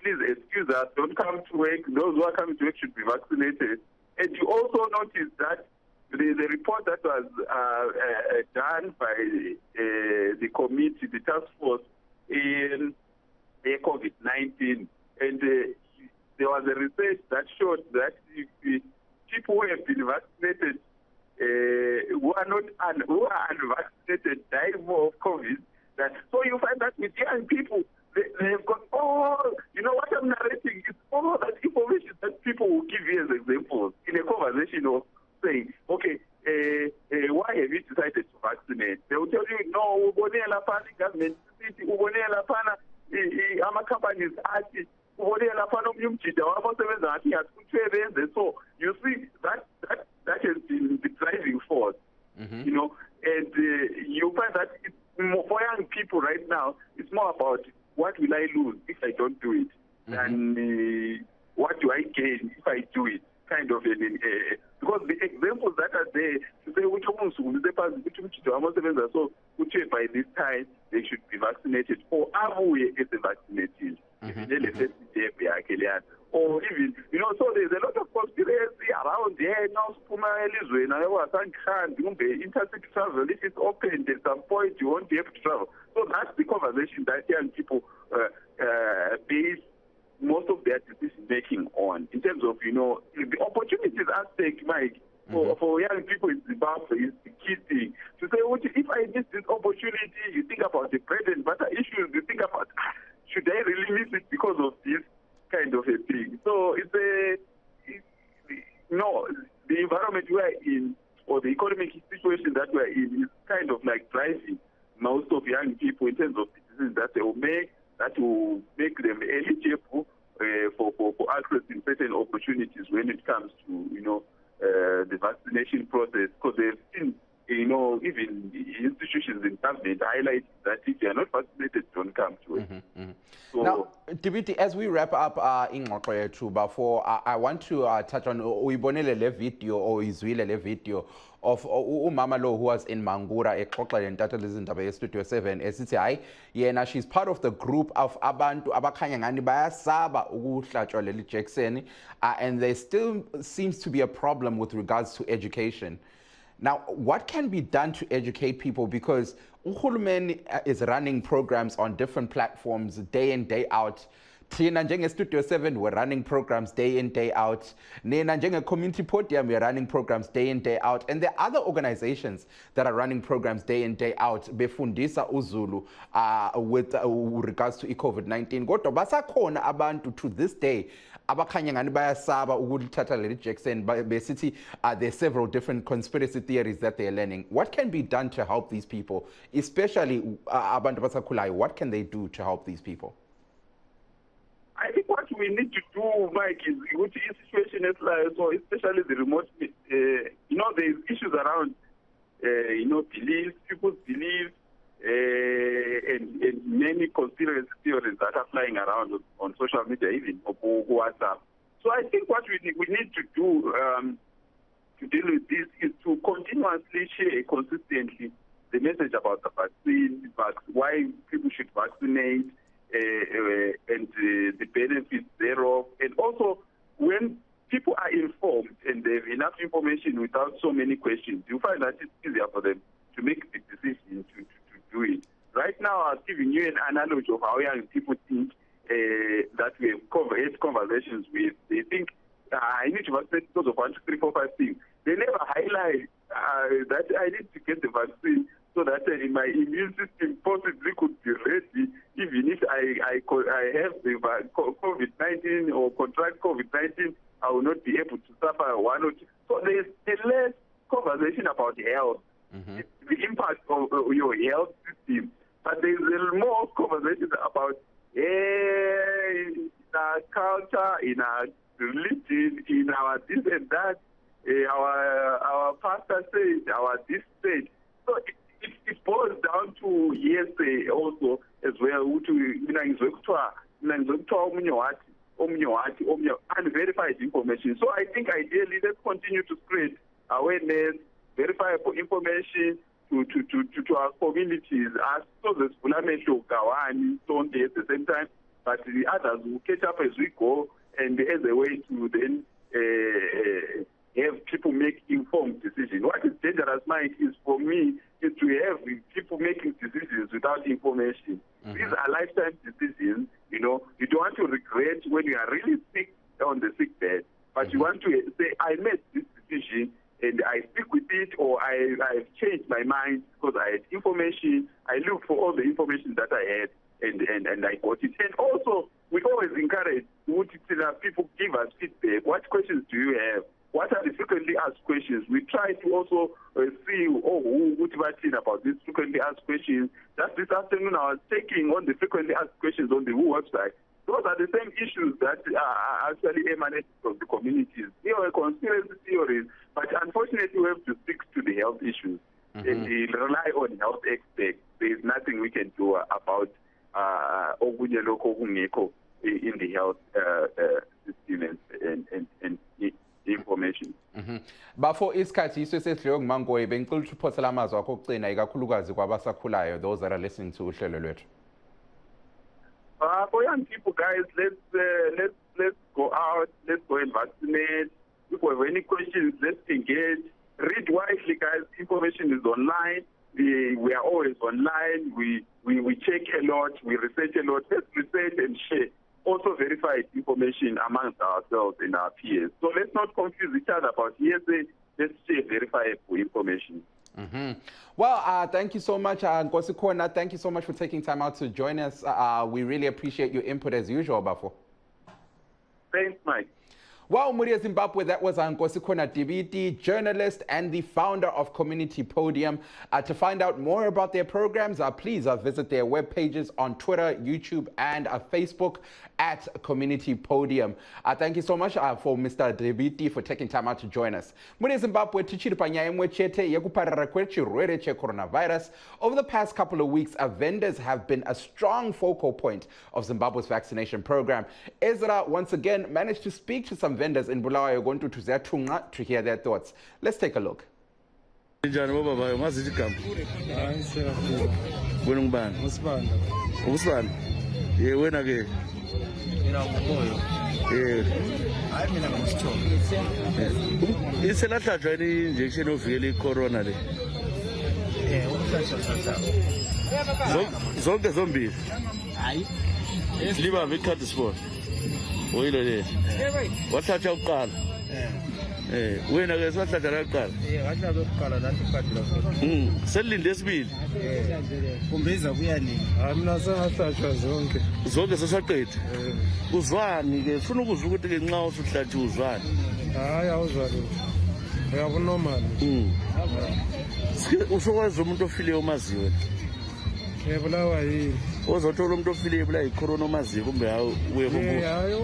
[SPEAKER 4] please excuse us, don't come to work. Those who are coming to work should be vaccinated. And you also notice that the report that was done by the committee, the task force in COVID-19, and there was a research that showed that if people who have been vaccinated, who are unvaccinated, die more of COVID. So you find that with young people, they've got all, you know what I'm narrating is all that information that people will give you as examples in a conversation of saying, okay, why have you decided to vaccinate? They will tell you, no, government, companies, so you see that has been the driving force, you know, and you find that it's more, for young people right now, it's more about what will I lose if I don't do it, than what do I gain if I do it, kind of, because the examples that are there, to say which ones so by this time they should be vaccinated, or are we vaccinated? Or even, you know, so there's a lot of conspiracy around there now. Interstate travel, if it's open, at some point you won't be able to travel. So that's the conversation that young people base most of their decision making on, in terms of, you know, the opportunities aspect, Mike, for young people in Zimbabwe is the key thing. To say, if I miss this opportunity, you think about the bread and butter issues, you think about, should I really miss it because of this kind of a thing? So the environment we are in, or the economic situation that we are in, is kind of like driving most of young people in terms of decisions that they will make, that will make them eligible for accessing certain opportunities when it comes to, the vaccination process. Because they've seen, even institutions in government highlight that if you are not vaccinated, don't come to it. So,
[SPEAKER 1] now, Tibiti, as we wrap up in before, I want to touch on uyibonele le video or izwile le video of umama lo who was in Mangura exoxa lentata lezindaba ye-Studio 7 esithi hayi yena she's part of the group of abantu abakhanya ngani bayasaba ukuhlatshwa leli jekiseni and there still seems to be a problem with regards to education. Now, what can be done to educate people? Because uhulumeni is running programs on different platforms day in, day out. Thina njenge-Studio 7, we're running programs day in, day out. Nina njenge-Community Podium, we're running programs day in, day out. And there are other organizations that are running programs day in, day out. Befundisa uzulu with regards to COVID-19. Kodwa basakhona abantu to this day abakhanya ngani bayasaba ukuthatha leli jekiseni besithi there are several different conspiracy theories that they are learning. What can be done to help these people, especially abantu abasakhulayo? What can they do to help these people?
[SPEAKER 4] I think what we need to do, Mike, is which is situation is like, so especially the remote, there's issues around, beliefs, people's beliefs, and many conspiracy theories that are flying around on social media, even on WhatsApp. So I think what we need to do to deal with this is to continuously share consistently the message about the vaccine, why people should vaccinate, and the benefits thereof. And also, when people are informed and they have enough information without so many questions, you find that it's easier for them to make the decision to do it. Right now, I've given you an analogy of how young people think that we have had conversations with. They think, I need to vaccinate because of 1, 2, 3, 4, 5 things. They never highlight that I need to get the vaccine so that my immune system possibly could be ready, even if I have the COVID-19 or contract COVID-19, I will not be able to suffer one or two. So there's a less conversation about health, the impact of your health system. But there's more conversation about in our culture, in our religion, in our this and that, our pastor said, our this said. So it boils down to yesterday also as well, unverified information. So I think ideally let's continue to spread awareness, verifiable information to our communities. As so the don't at the same time, but the others will catch up as we go and as a way to then have people make informed decisions. What is dangerous, Mike, is for me is to have people making decisions without information. These are lifetime decisions. You don't want to regret when you are really sick on the sick bed, but you want to say, I made this decision and I stick with it, or I've changed my mind because I had information. I looked for all the information that I had and I got it. And also, we always encourage people give us feedback. What questions do you have? What are the frequently asked questions? We try to also see, what about these frequently asked questions. Just this afternoon, I was checking on the frequently asked questions on the WHO website. Those are the same issues that are actually emanating from the communities. Conspiracy theories, but unfortunately, we have to stick to the health issues and rely on health experts. There is nothing we can do about in the health system and information.
[SPEAKER 1] Bafo isikhathi iso esedliwe nguMangoyi bengicela ukuthi uphothela amazwi akho okugcina ikakhulukazi kwabasakhulayo, those that are listening to uhlelo lwethu.
[SPEAKER 4] For young people, guys, let's go out, let's go and vaccinate. If we have any questions, let's engage. Read widely, guys. Information is online. We are always online. We check a lot. We research a lot. Let's research and share. Also verified information amongst ourselves and our peers. So let's not confuse each other about hearsay. Let's share verifiable information.
[SPEAKER 1] Well, thank you so much, Nkosi Khona. Thank you so much for taking time out to join us. We really appreciate your input as usual, Bafo.
[SPEAKER 4] Thanks, Mike.
[SPEAKER 1] Wow, Muria Zimbabwe, that was Nkosikona Dibiti, journalist and the founder of Community Podium. To find out more about their programs, please visit their web pages on Twitter, YouTube, and Facebook at Community Podium. Thank you so much for Mr. Dibiti for taking time out to join us. Muria Zimbabwe, coronavirus. Over the past couple of weeks, vendors have been a strong focal point of Zimbabwe's vaccination program. Ezra once again managed to speak to some vendors in Bulawayo going to hear their thoughts. Let's take a look.
[SPEAKER 2] Injection of really corona. Zonke zombili. Liba vicard sport. Oyile. Wathatha uqala. Wena ke swathatha uqala.
[SPEAKER 5] Wathatha uqala nathi uqadile.
[SPEAKER 2] Selinde esibili.
[SPEAKER 5] Kumbeza kuyani. Mina sengahlathwa zonke.
[SPEAKER 2] Zonke sesaqedwe. Uzwani ke ufuna ukuzwa ukuthi ke nxa usuhlathi uzwani.
[SPEAKER 5] Hayi awuzwani. Uyabona normal.
[SPEAKER 2] Usokwazi umuntu ofile omaziwe.
[SPEAKER 5] Ebulawa yini?
[SPEAKER 2] Ozothola umuntu ofile ebulawa icorona omaziwe kumbe hawo uye kumbuzo.
[SPEAKER 5] Hayi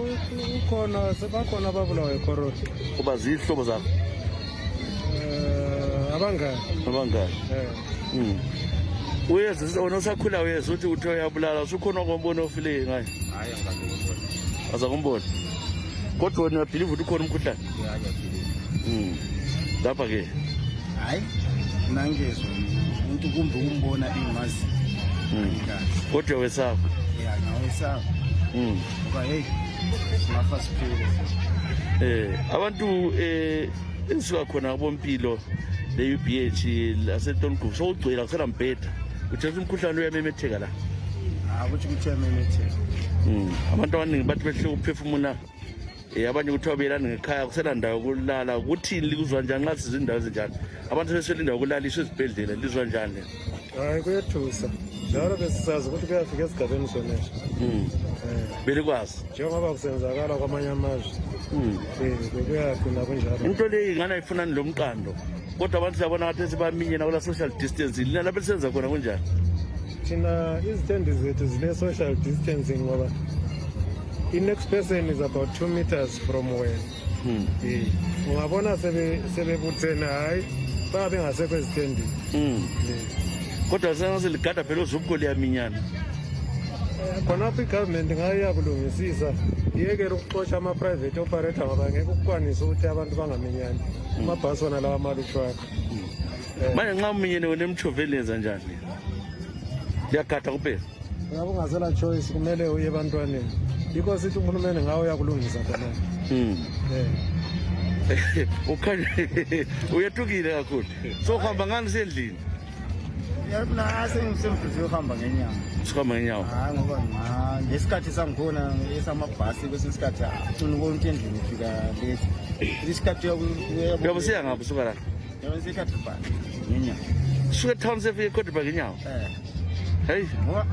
[SPEAKER 5] ukhona sebakhona ababulawa icorona.
[SPEAKER 2] Kuba zihlobo zakho.
[SPEAKER 5] Abangani.
[SPEAKER 2] Abangani. Uyezisa onosakhula uyeza uthi uthe uyabulala usukhona ngombona ofile ngayo.
[SPEAKER 5] Hayi angaboni.
[SPEAKER 2] Azakumbona. Kodwa wena believe ukuthi ukhona umkhuhlane.
[SPEAKER 5] Yeah.
[SPEAKER 2] Lapha ke.
[SPEAKER 5] Hayi nangezwe umuntu kumbe umbona ingazi.
[SPEAKER 2] Kodwa wesapho.
[SPEAKER 5] Yeah, ngawesapho. Ngoba hey simafa siphile.
[SPEAKER 2] Abantu ensuka khona abompilo le UBH laseTonku sokugcwela kusela mbheda. Uthe umkhuhlane uyamemetheka la.
[SPEAKER 5] Ukuthi uyamemetheka.
[SPEAKER 2] Abantu abaningi bathi behle ukuphefumula. Abanye kuthiwa belana ngekhaya kusela ndawo kulala ukuthi likuzwa njani nxa sizindawo ezinjani. Abantu sebeselinda ukulaliswa ezibhedlela lizwa njani?
[SPEAKER 5] Hayi kuyethusa. Njalo besisazi ukuthi kuyafika esigabeni sonesha.
[SPEAKER 2] Belikwazi.
[SPEAKER 5] Njengoba kusenzakala kwamanye amazwe. Bekuyaphinda kunjalo.
[SPEAKER 2] Into leyi ingana ifuna lomqando. Kodwa abantu siyabona ngathi sebaminyena kula social distancing. Lina belisenza khona kunjani?
[SPEAKER 5] Thina izitendi zethu zile social distancing ngoba the next person is about 2 meters from where. Ungabona sebebuthena hayi babe ngasekho ezitendi.
[SPEAKER 2] Kodwa sengaseligada phela uzubukho liyaminyana.
[SPEAKER 5] Khonapho igovernment ngayiya kulungisisa iyekela ukuxosha ama-private operator ngoba ngeke ukukwanisa ukuthi abantu bangaminyani. Amabhasi wona lawa amalutshwana.
[SPEAKER 2] Manje nxa uminyene wena emshoveni yenza njani? Liyagada kuphela.
[SPEAKER 5] Ngabe ungasela choice kumele uye ebantwaneni. Yikho sithi uhulumeni ngawo uyakulungisa khona.
[SPEAKER 2] Ukhanya uyathukile kakhulu. So uhamba ngani sendlini?
[SPEAKER 5] Yabona sengisemfuthi uhamba ngenyawo.
[SPEAKER 2] Sikhamba ngenyawo.
[SPEAKER 5] Hayi ngoba ngesikhathi sangikhona esamabhasi kwesinye isikhathi ufuna ukuthi endlini ufika late. Isikhathi
[SPEAKER 2] uyabo siyangaphi usuka la?
[SPEAKER 5] Yabona isikhathi bani ngenyawo.
[SPEAKER 2] Suka town sefike kodwa ngenyawo. Hey,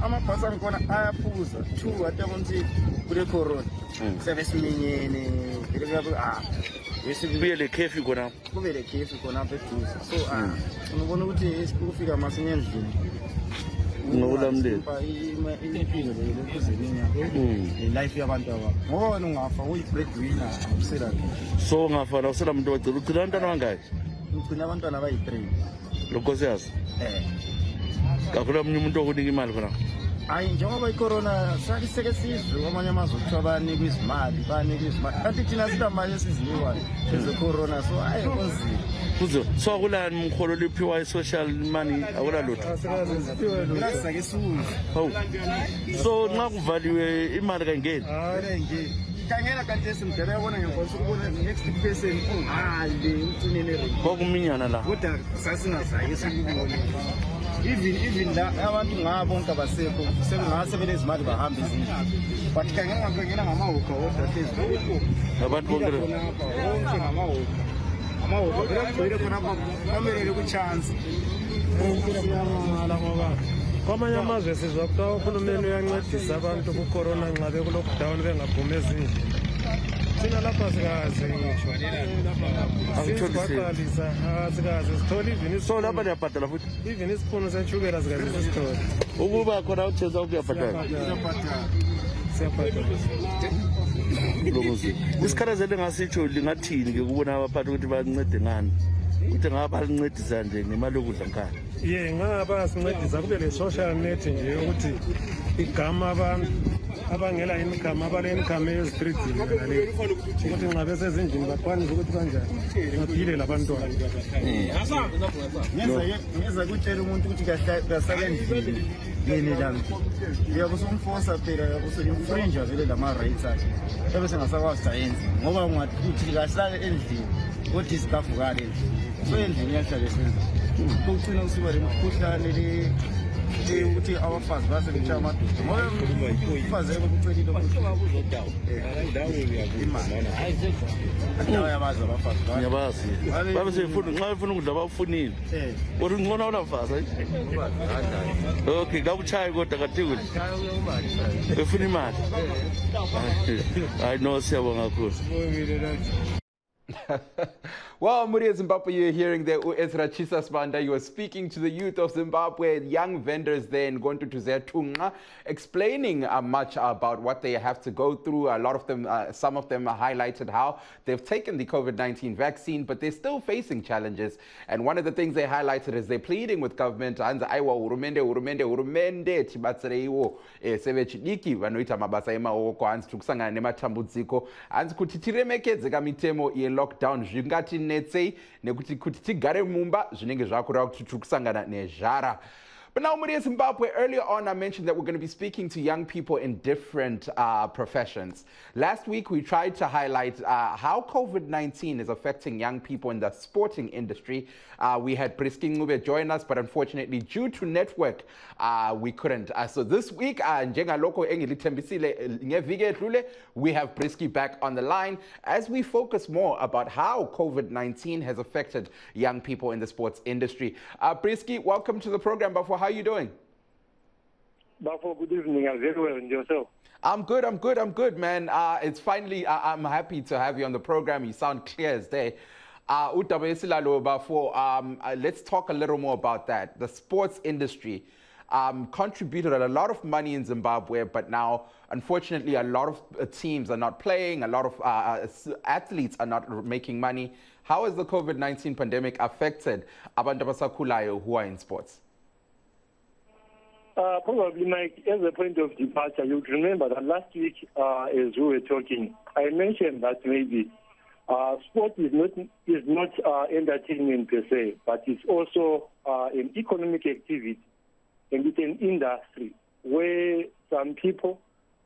[SPEAKER 5] amabhasi angikhona ayaphuza 2 atabonthi kule corona. Sebesiminyene
[SPEAKER 2] kuye le curfew khona.
[SPEAKER 5] Kube le curfew khona apha eduze. So unobona ukuthi ukufika masinya endlini.
[SPEAKER 2] Ngokulamleni.
[SPEAKER 5] Impilo le kuzelinya. Life yabantu aba. Ngoba ungafa uyi-breadwinner usela.
[SPEAKER 2] So ungafa la usela umuntu wacela ucela abantwana bangaki?
[SPEAKER 5] Ngicina abantwana abayi-3.
[SPEAKER 2] Lokosiyazi. Kakhulu omunye umuntu okunika imali khona.
[SPEAKER 5] Hayi njengoba icorona sakiseke sizwe kwamanye amazwe kuthiwa bayanika izimali kanti thina sitamali esizinikwayo ezecorona so hayi kunzima
[SPEAKER 2] kuzo so akulani umkholo liphiwa i-social money akulalutho
[SPEAKER 5] asike suzu
[SPEAKER 2] so nxa kuvaliwe imali kangeni
[SPEAKER 5] kangena kanti esimdala yabona ngekhosi ukubona next person ungale ucinene
[SPEAKER 2] kwakuminyana la
[SPEAKER 5] kodwa sasingazayi sikubone even la abantu ngabonke abasekho sebengase izimali bahambe izindlu but kangena ngamawuka kodwa phezulu
[SPEAKER 2] abantu bonke
[SPEAKER 5] amawuka kugcwele khonapha kwamelele kuchance siyamangala ngoba kwamanye amazwe sizwa kuthiwa uhulumeni uyancedisa abantu ku-corona nxa beku-lockdown bengaphumi ezindlini thina lapha sikazi ngisho sisibaqalisa sikazi sithola even
[SPEAKER 7] So lapha niyabhadala futhi.
[SPEAKER 5] even isiphuno seshukela sikazi sisithola
[SPEAKER 7] Ukuba khona uthesa ukuyabhadala.
[SPEAKER 5] siyabhadala
[SPEAKER 7] Lomuzi. Isikhalazelo engasitsho lingathini ke kubona abaphathi ukuthi bancede ngani? Ukuthi ngaba lincedisa nje ngemali yokudla nkhani.
[SPEAKER 5] ye ngaba sincedisa kube le social net nje ukuthi igama abantu abangela income abale income ezistreetini nale ukuthi nxa besezindlini bakwanise ukuthi kanjani baphile labantwana
[SPEAKER 3] ngeza kutshela umuntu ukuthi kahlale endlini yini lami uyakusumfosa phela uyakusuyimfrinja vele lama-rights akhe ebe sengasakwazi sayenzi ngoba ungathi kahlale endlini kodwa isikafukale endlini so endlini iyahlale senza kucina usiba le mkhuhlane ukuthi abafazi basebetshaya amadoda ngoba umfazi ebe kucelile ayabazi abafazi
[SPEAKER 7] Ngiyabazi. Babe sefuna nxa befuna ukudla bafunile. Kodwa ngcono unafazi. Okay, ngabuchayi kodwa kathikule. Befuna imali. Hayi no siyabonga kakhulu.
[SPEAKER 1] Well, Muria Zimbabwe, you're hearing there Ezra Chisasbanda. You were speaking to the youth of Zimbabwe, young vendors there in Gontu Tunga, explaining much about what they have to go through. A lot of them, some of them highlighted how they've taken the COVID-19 vaccine, but they're still facing challenges. And one of the things they highlighted is they're pleading with government, anza aiwa urumende chibatsereiwo sevechidiki vanoita mabasa emaoko hanzi tikusangana nematambudziko hanzi kuti tiremekedze kamitemo lockdown zvingati netsei nekuti kuti tigare mumba zvinenge zvakureva kuti tiri kusangana nezhara. But now, Muria Zimbabwe, earlier on I mentioned that we're going to be speaking to young people in different professions. Last week we tried to highlight how COVID-19 is affecting young people in the sporting industry. We had Priski Ngube join us, but unfortunately due to network we couldn't. So this week, we have Priski back on the line as we focus more about how COVID-19 has affected young people in the sports industry. Priski, welcome to the program. Before, how are you doing?
[SPEAKER 8] Bafo, good evening. I'm very well. And yourself?
[SPEAKER 1] I'm good, man. It's finally, I'm happy to have you on the program. You sound clear as day. Let's talk a little more about that. The sports industry contributed a lot of money in Zimbabwe, but now, unfortunately, a lot of teams are not playing. A lot of athletes are not making money. How has the COVID-19 pandemic affected abantu abasakhulayo who are in sports?
[SPEAKER 8] Probably, Mike, as a point of departure, you remember that last week, as we were talking, I mentioned that maybe sport is not entertainment per se, but it's also an economic activity, and it's an industry where some people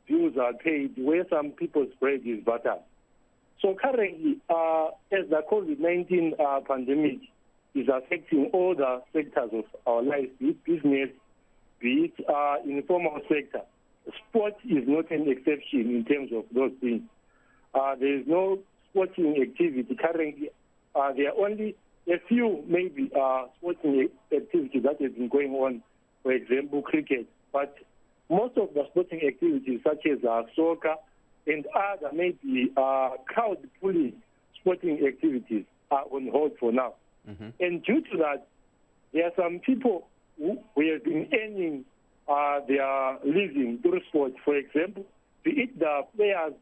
[SPEAKER 8] bills are paid, where some people's bread is buttered. So currently, as the COVID-19 pandemic is affecting all the sectors of our lives, be it business, be it informal sector, sport is not an exception in terms of those things. There is no sporting activity currently. There are only a few maybe sporting activities that have been going on, for example, cricket. But most of the sporting activities such as soccer and other maybe crowd-pulling sporting activities are on hold for now. Mm-hmm. And due to that, there are some people who have been earning their living through sport. For example, be it the players,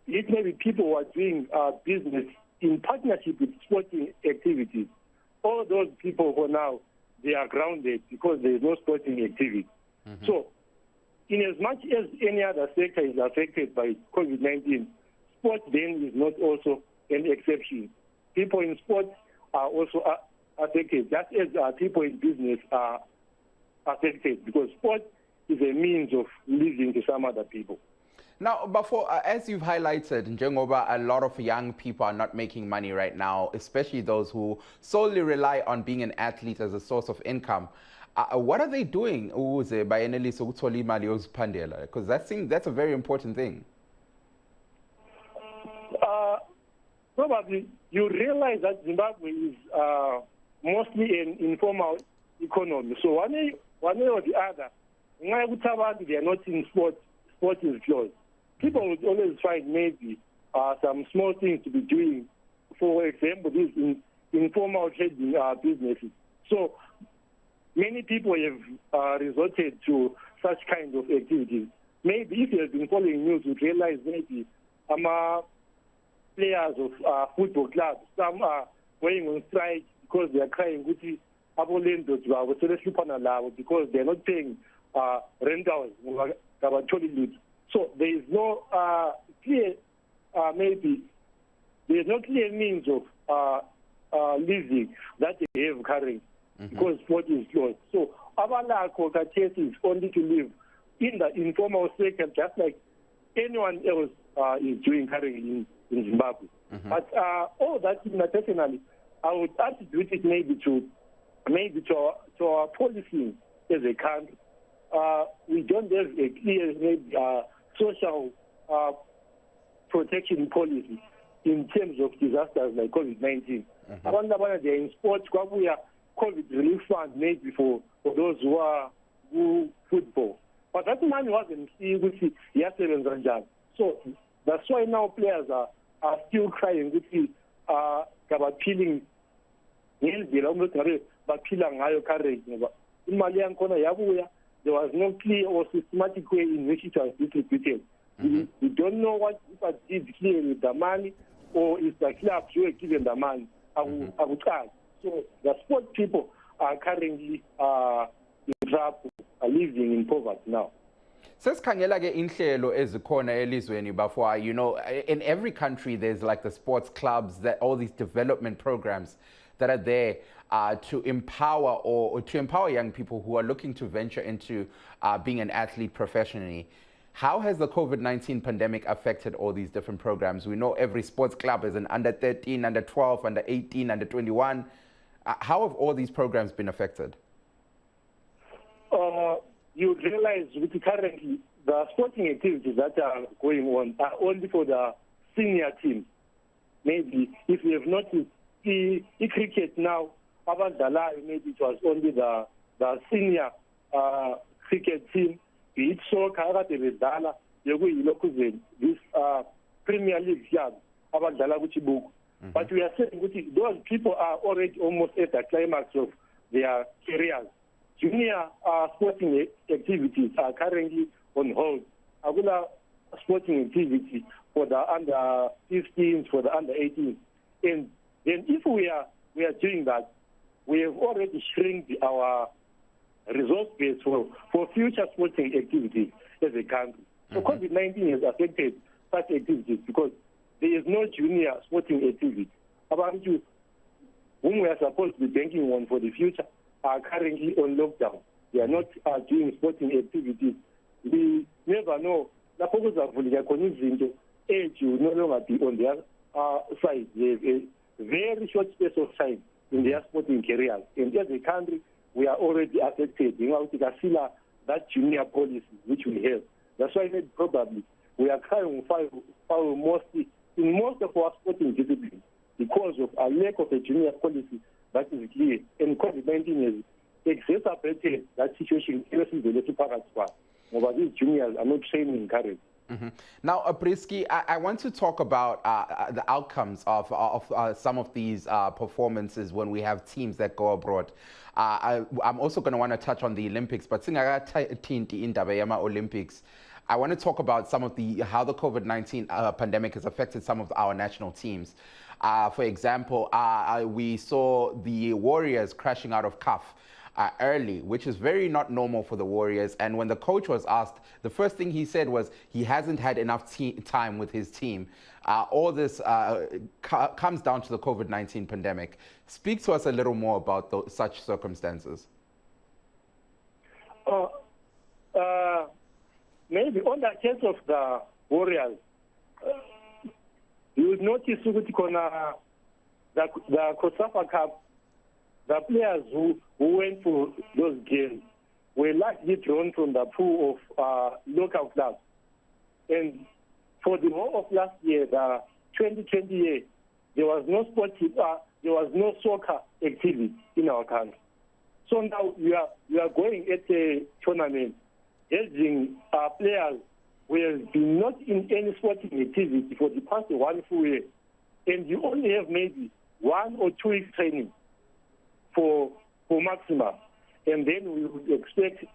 [SPEAKER 8] be it maybe people who are doing business in partnership with sporting activities. All those people for now, they are grounded because there is no sporting activity. Mm-hmm. So, in as much as any other sector is affected by COVID-19, sport then is not also an exception. People in sports are also affected, just as people in business are affected, because sport is a means of living to some other people.
[SPEAKER 1] Now, before, as you've highlighted, Njengoba, a lot of young people are not making money right now, especially those who solely rely on being an athlete as a source of income. What are they doing? Because that's a very important thing.
[SPEAKER 8] Probably you realize that Zimbabwe is mostly an informal economy. So one way or the other, they are not in sport. Sport is closed. People would always find maybe some small things to be doing. For example, these informal trading businesses. So many people have resorted to such kind of activities. Maybe if you have been following news, you realize maybe players of football clubs, some are going on strike because they are crying because they are not paying rentals. So there is no clear, maybe there is no clear means of living that they have currently because sport is closed. So our lack of test is only to live in the informal sector, just like anyone else is doing currently in Zimbabwe. But all that personally, I would attribute it maybe to our policy as a country. We don't have a clear social protection policy in terms of disasters like COVID-19. They are in sports, COVID relief fund maybe for those who football. But that money wasn't yesterday. So that's why now players are still crying about peeling. There was no clear or systematic way in which it was distributed. We don't know what if did clear with the money or if the clubs were given the money. I would ask. So the sport people are currently in trouble, are living in poverty now.
[SPEAKER 1] Sesikhangela ke inhlelo ezikhona elizweni bafwa, you know, in every country there's like the sports clubs, that all these development programs that are there to empower or to empower young people who are looking to venture into being an athlete professionally. How has the COVID-19 pandemic affected all these different programs? We know every sports club is an under 13, under 12, under 18, under 21. How have all these programs been affected?
[SPEAKER 8] You realize with currently the sporting activities that are going on are only for the senior team. Maybe if you have noticed, the cricket now, maybe it was only the senior cricket team, be it soccer, this Premier League club, but we are saying those people are already almost at the climax of their careers. Junior sporting activities are currently on hold. Agula sporting activity for the under 15s, for the under 18s. And then if we are doing that, we have already shrinked our resource base for future sporting activities as a country. So COVID-19 has affected such activities because there is no junior sporting activity. About you, whom we are supposed to be banking on for the future, are currently on lockdown. They are not doing sporting activities. We never know. Age will no longer be on their side. They have a very short space of time in their sporting careers. And as a country, we are already affected. That junior policy which we have. That's why probably we are trying to follow mostly in most of our sporting disciplines because of a lack of a junior policy that is clear. And COVID-19 has exacerbated that situation. But these juniors are not training currently.
[SPEAKER 1] Now, Apriski, I want to talk about the outcomes of some of these performances when we have teams that go abroad. I'm also going to want to touch on the Olympics, but Olympics, I want to talk about some of how the COVID-19 pandemic has affected some of our national teams. For example, we saw the Warriors crashing out of CAF early, which is very not normal for the Warriors. And when the coach was asked, the first thing he said was he hasn't had enough time with his team. All this comes down to the COVID-19 pandemic. Speak to us a little more about such circumstances.
[SPEAKER 8] Maybe on the case of the Warriors, you would notice the COSAFA Cup, the players who went for those games were largely drawn from the pool of local clubs. And for the whole of last year, the 2020 year, there was no there was no soccer activity in our country. So now we are going at a tournament, urging players we have been not in any sporting activity for the past 1 full year, and you only have maybe 1 or 2 weeks training for maximum, and then we would expect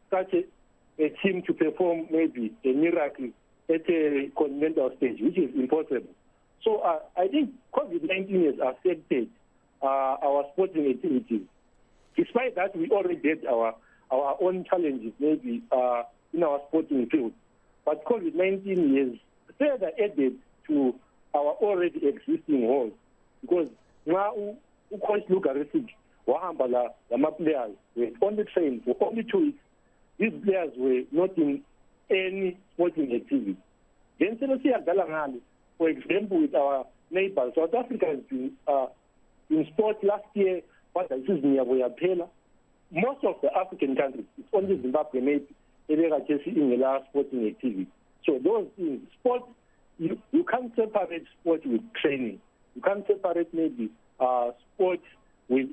[SPEAKER 8] such a team to perform maybe a miracle at a continental stage, which is impossible. So I think COVID-19 has affected our sporting activities. Despite that, we already had our own challenges maybe in our sporting field. But COVID-19 has further added to our already existing holes. Because now, Coach Lugarisic, Wahambala, the players were only trained for only 2 weeks. These players were not in any sporting activity. Then for example, with our neighbors, South Africa has been in sport last year, but this is most of the African countries, it's only Zimbabwe maybe in the last sporting activity. So those things, sport, you can't separate sport with training. You can't separate maybe sport with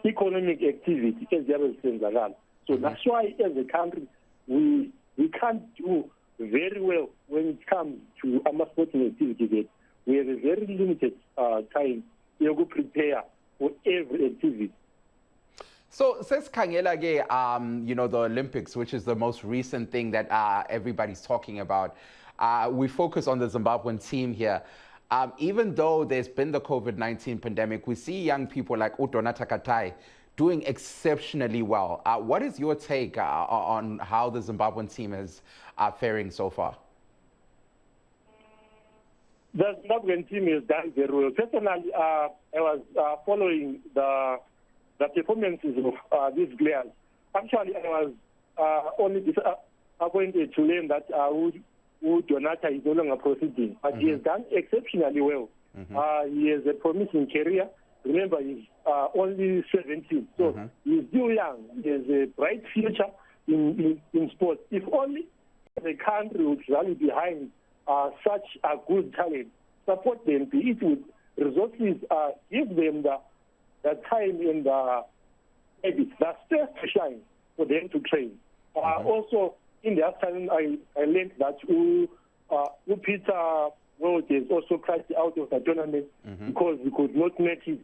[SPEAKER 8] economic activity as the other things are. So that's why as a country we can't do very well when it comes to our sporting activity. We have a very limited time to prepare for every activity.
[SPEAKER 1] So, says Kangela, the Olympics, which is the most recent thing that everybody's talking about. We focus on the Zimbabwean team here. Even though there's been the COVID-19 pandemic, we see young people like Udonata Katai doing exceptionally well. What is your take on how the Zimbabwean team is faring so far?
[SPEAKER 8] The Zimbabwean team has done very well. Personally, I was following the performances of these players. Actually, I was only disappointed to learn that Donata is no longer proceeding, but he has done exceptionally well. He has a promising career. Remember, he's only 17, so he's still young. He has a bright future in sports. If only the country would rally behind such a good talent, support them, be it with resources, give them the time and maybe the space to shine for them to train. Also, in the afternoon, I learned that Peter World is also crashed out of the tournament because we could not make it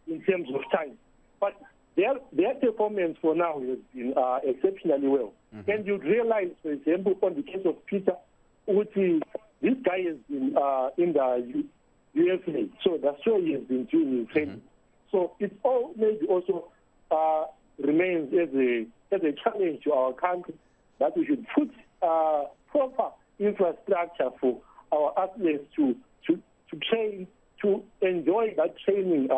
[SPEAKER 8] in terms of time. But their performance for now has been exceptionally well. And you'd realize, for example, on the case of Peter, this guy has been in the USA, so that's why he has been doing his training. So it all maybe also remains as a challenge to our country that we should put proper infrastructure for our athletes to train, to enjoy that training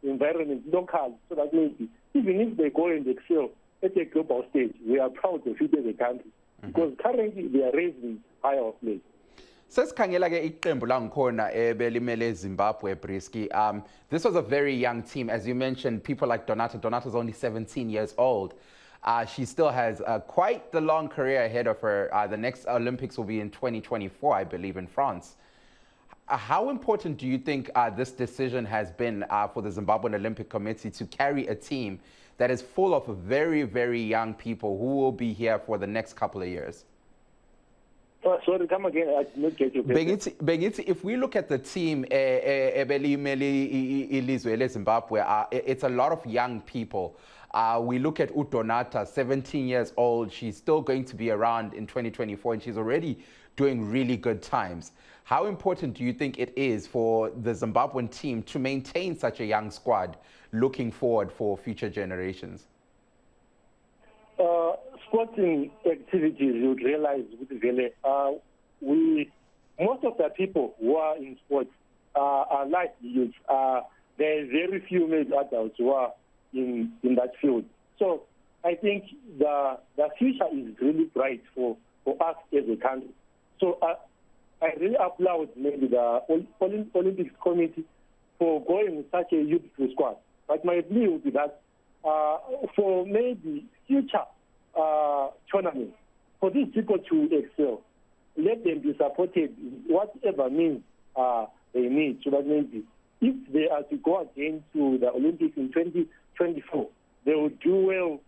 [SPEAKER 8] environment local, so that maybe even if they go and excel at a global stage, we are proud of it as a country, because currently they are raising higher players.
[SPEAKER 1] Sesikhangela ke iqembu langikhona ebelimele Zimbabwe Brisky. This was a very young team, as you mentioned. People like Donata. Donata's only 17 years old. She still has quite the long career ahead of her. The next Olympics will be in 2024, I believe, in France. How important do you think this decision has been for the Zimbabwean Olympic Committee to carry a team that is full of very, very young people who will be here for the next couple of years?
[SPEAKER 8] Sorry, come again. I did not get you.
[SPEAKER 1] Bengithi, if we look at the team, Zimbabwe, it's a lot of young people. We look at Udonata, 17 years old. She's still going to be around in 2024, and she's already doing really good times. How important do you think it is for the Zimbabwean team to maintain such a young squad looking forward for future generations?
[SPEAKER 8] Sporting activities, you would realize, most of the people who are in sports are like youth. There are very few male adults who are in that field. So I think the future is really bright for us as a country. So I really applaud maybe the Olympics Committee for going with such a youthful squad. But my plea would be that for maybe future tournaments, for these people to excel, let them be supported in whatever means they need, so that maybe if they are to go again to the Olympics in 2024, they will do well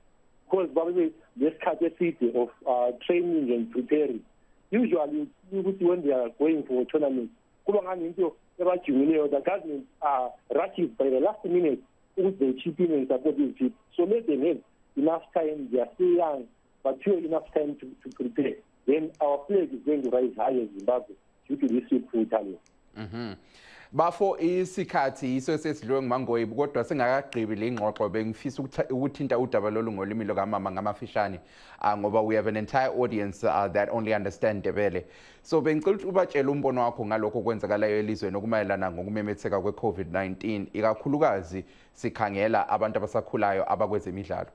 [SPEAKER 8] because this capacity of training and preparing. Usually, when they are going for a tournament, the government rushes by the last minute with the chipping and supporting people. So let them have enough time. They are still young, but still enough time to prepare. Then our flag is going to rise higher in Zimbabwe due to this full talent.
[SPEAKER 1] Bafo isikhathi iso sesidlwe nguMangoyi kodwa singakagqibi le ngxoxo bengifisa ukuthinta udaba lolu ngolimi lokamama ngamafishane ngoba we have an entire audience that only understand Ndebele. So bengicela ukuthi ubatshele umbono wakho ngalokho kwenzakalayo elizweni okumayelana ngokumemetheka kwe-COVID-19 ikakhulukazi sikhangela abantu abasakhulayo abakwezemidlalo.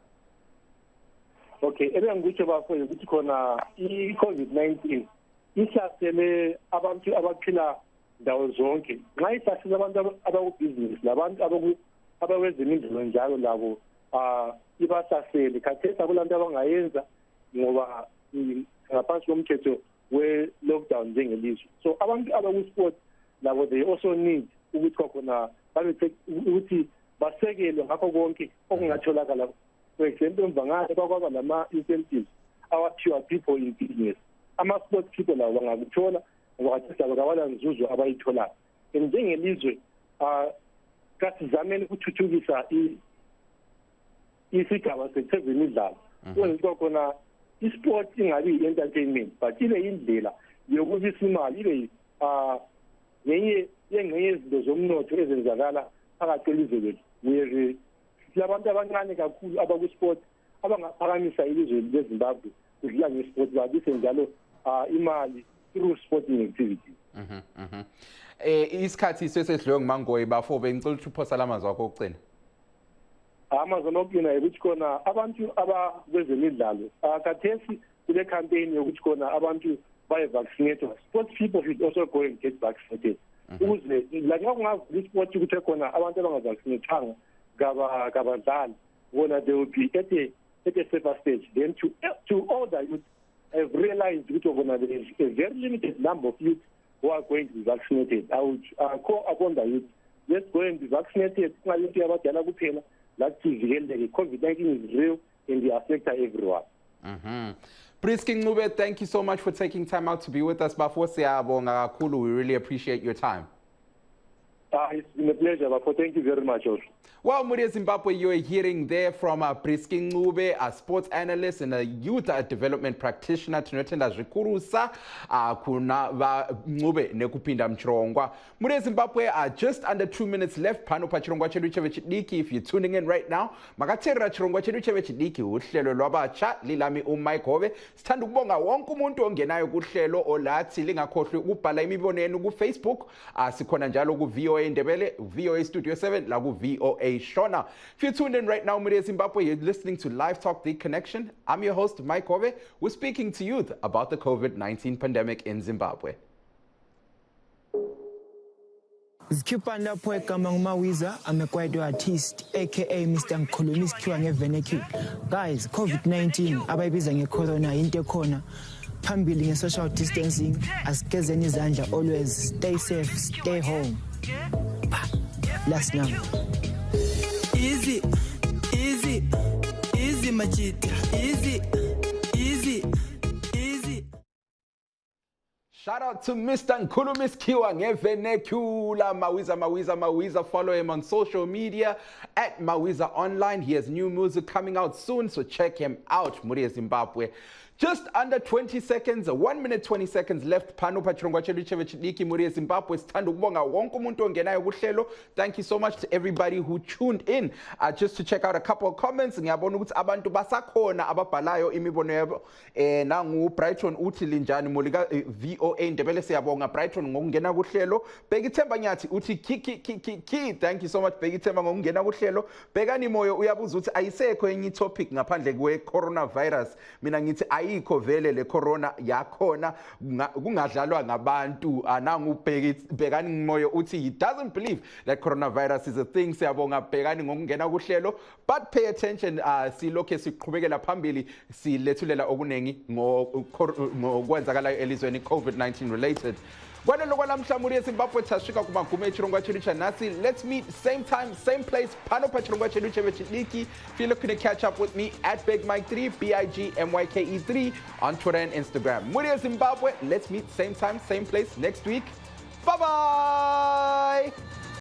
[SPEAKER 8] Okay, engikutsho bafo ukuthi khona i-COVID-19 ihlasele abantu abaphila ndawo zonke. Nxa ihlasele abantu abakubhizinisi labantu abakwezemidlalo njalo labo ibasasele. Khathesi akulanto abangayenza ngoba ngaphansi komthetho we-lockdown njengelizwe. So abantu abakusport labo they also need ukuthi khona ukuthi basekelwe ngakho konke okungatholakala. For example, mvangane bakwaba lama-incentives awaphiwa people in business. Ama-sport people labo bangakuthola ngokuthi abakawala nzuzo abayitholayo. Njengelizwe kasizameni ukuthuthukisa isigaba sezemidlalo. Kwenziwa khona isport ingabi i-entertainment but ibe indlela yokubisa imali, ibe ngenye yezinto zomnotho ezenzakala phakathi kwelizwe lethu. Labantu abancane kakhulu abakusport abangaphakamisa ilizwe leZimbabwe kudlala ngesport babise njalo imali through sporting activities.
[SPEAKER 1] Isikhathi sesedlwe nguMangoyi bafo bengicela ukuthi uphosa lamazwi wakho okugcina.
[SPEAKER 8] Amazwi okugcina ukuthi khona abantu abakwezemidlalo khathesi kule campaign yokuthi khona abantu baye-vaccinate. Sports people should also go and get vaccinated. Ukuze like kungavula isport ukuthi khona abantu abangavaccinatanga kabadlali wona they will be at a safer stage. Then to all the youth have realized that there is a very limited number of youth who are going to be vaccinated. I would call upon the youth, let's go and be vaccinated. COVID-19 is real and they affect everyone.
[SPEAKER 1] Priski Ncube, thank you so much for taking time out to be with us. Bafo siyabonga kakhulu. We really appreciate your time.
[SPEAKER 8] It's been a pleasure, Bafo. Thank you very much also.
[SPEAKER 1] Well, Muria Zimbabwe, you're hearing there from Priski Ncube, a sports analyst and a youth development practitioner. Tunotenda zikurusa kuna Ncube nekupinda mchirongwa. Muria Zimbabwe are just under 2 minutes left. Pano pa chirongwa chedu chevechidiki. If you're tuning in right now, makatera chirongwa chedu chevechidiki uhlelo lwabatsha lilami Mike Hove. Sithanda ukubonga wonke umuntu ongenayo kuhlelo olathi lingakhohlwe ukubhala imibono yenu ku Facebook. Sikhona njalo ku VOA Ndebele, VOA Studio 7 la ku VOA Shona. If you're tuned in right now, Muria Zimbabwe, you're listening to Live Talk, The Connection. I'm your host, Mike Hove. We're speaking to youth about the COVID-19 pandemic in Zimbabwe.
[SPEAKER 9] Zikhipha lapho egama nguMawiza, I'm a choir artist aka Mr. Ngikhuluma isikhiwa ngevenecule. Guys, COVID-19 abayibiza ngecorona into ekhona. Phambili nge-social distancing, asigezeni izandla always, stay safe, stay home. Last night.
[SPEAKER 10] Easy, easy, easy machita, easy, easy, easy.
[SPEAKER 1] Shout out to Mr. Nkulumiskiwa ngevenecula, Mawiza. Follow him on social media at Mawiza Online. He has new music coming out soon, so check him out, Muria Zimbabwe. Just under 20 seconds, 1 minute 20 seconds left. Pano pachirongwa chedu chevechidiki Muria Zimbabwe. Sithanda ukubonga wonke umuntu ongenayo kuhlelo. Thank you so much to everybody who tuned in just to check out a couple of comments. Ngiyabona ukuthi abantu basakhona ababhalayo imibono yabo. Nangu Brighton uthi linjani mulika VOA Ndebele siyabonga Brighton ngokungena kuhlelo. Bekithemba nyathi uthi ki. Thank you so much Bekithemba ngokungena kuhlelo. Bekani moyo uyabuza uthi ayisekho enye topic ngaphandle kwe coronavirus. Mina ngithi ayikho vele le corona yakhona kungadlalwa ngabantu. Nangu Bekani moyo uthi he doesn't believe that coronavirus is a thing. Siyabonga Bekani ngokungena kuhlelo, but pay attention silokhe siqhubekela phambili silethulela okunengi ngokwenzakalayo elizweni COVID-19 related. kwaneloko namhla muri yezimbabwe tasvika kumagumo echirongwa chedu chanhasi. Let's meet same time same place pano pachirongwa chedu chevechidiki. If you're looking to catch up with me at Big Mike 3 BIGMYKE 3 on Twitter and Instagram. Muri yezimbabwe, let's meet same time same place next week. Bye bye.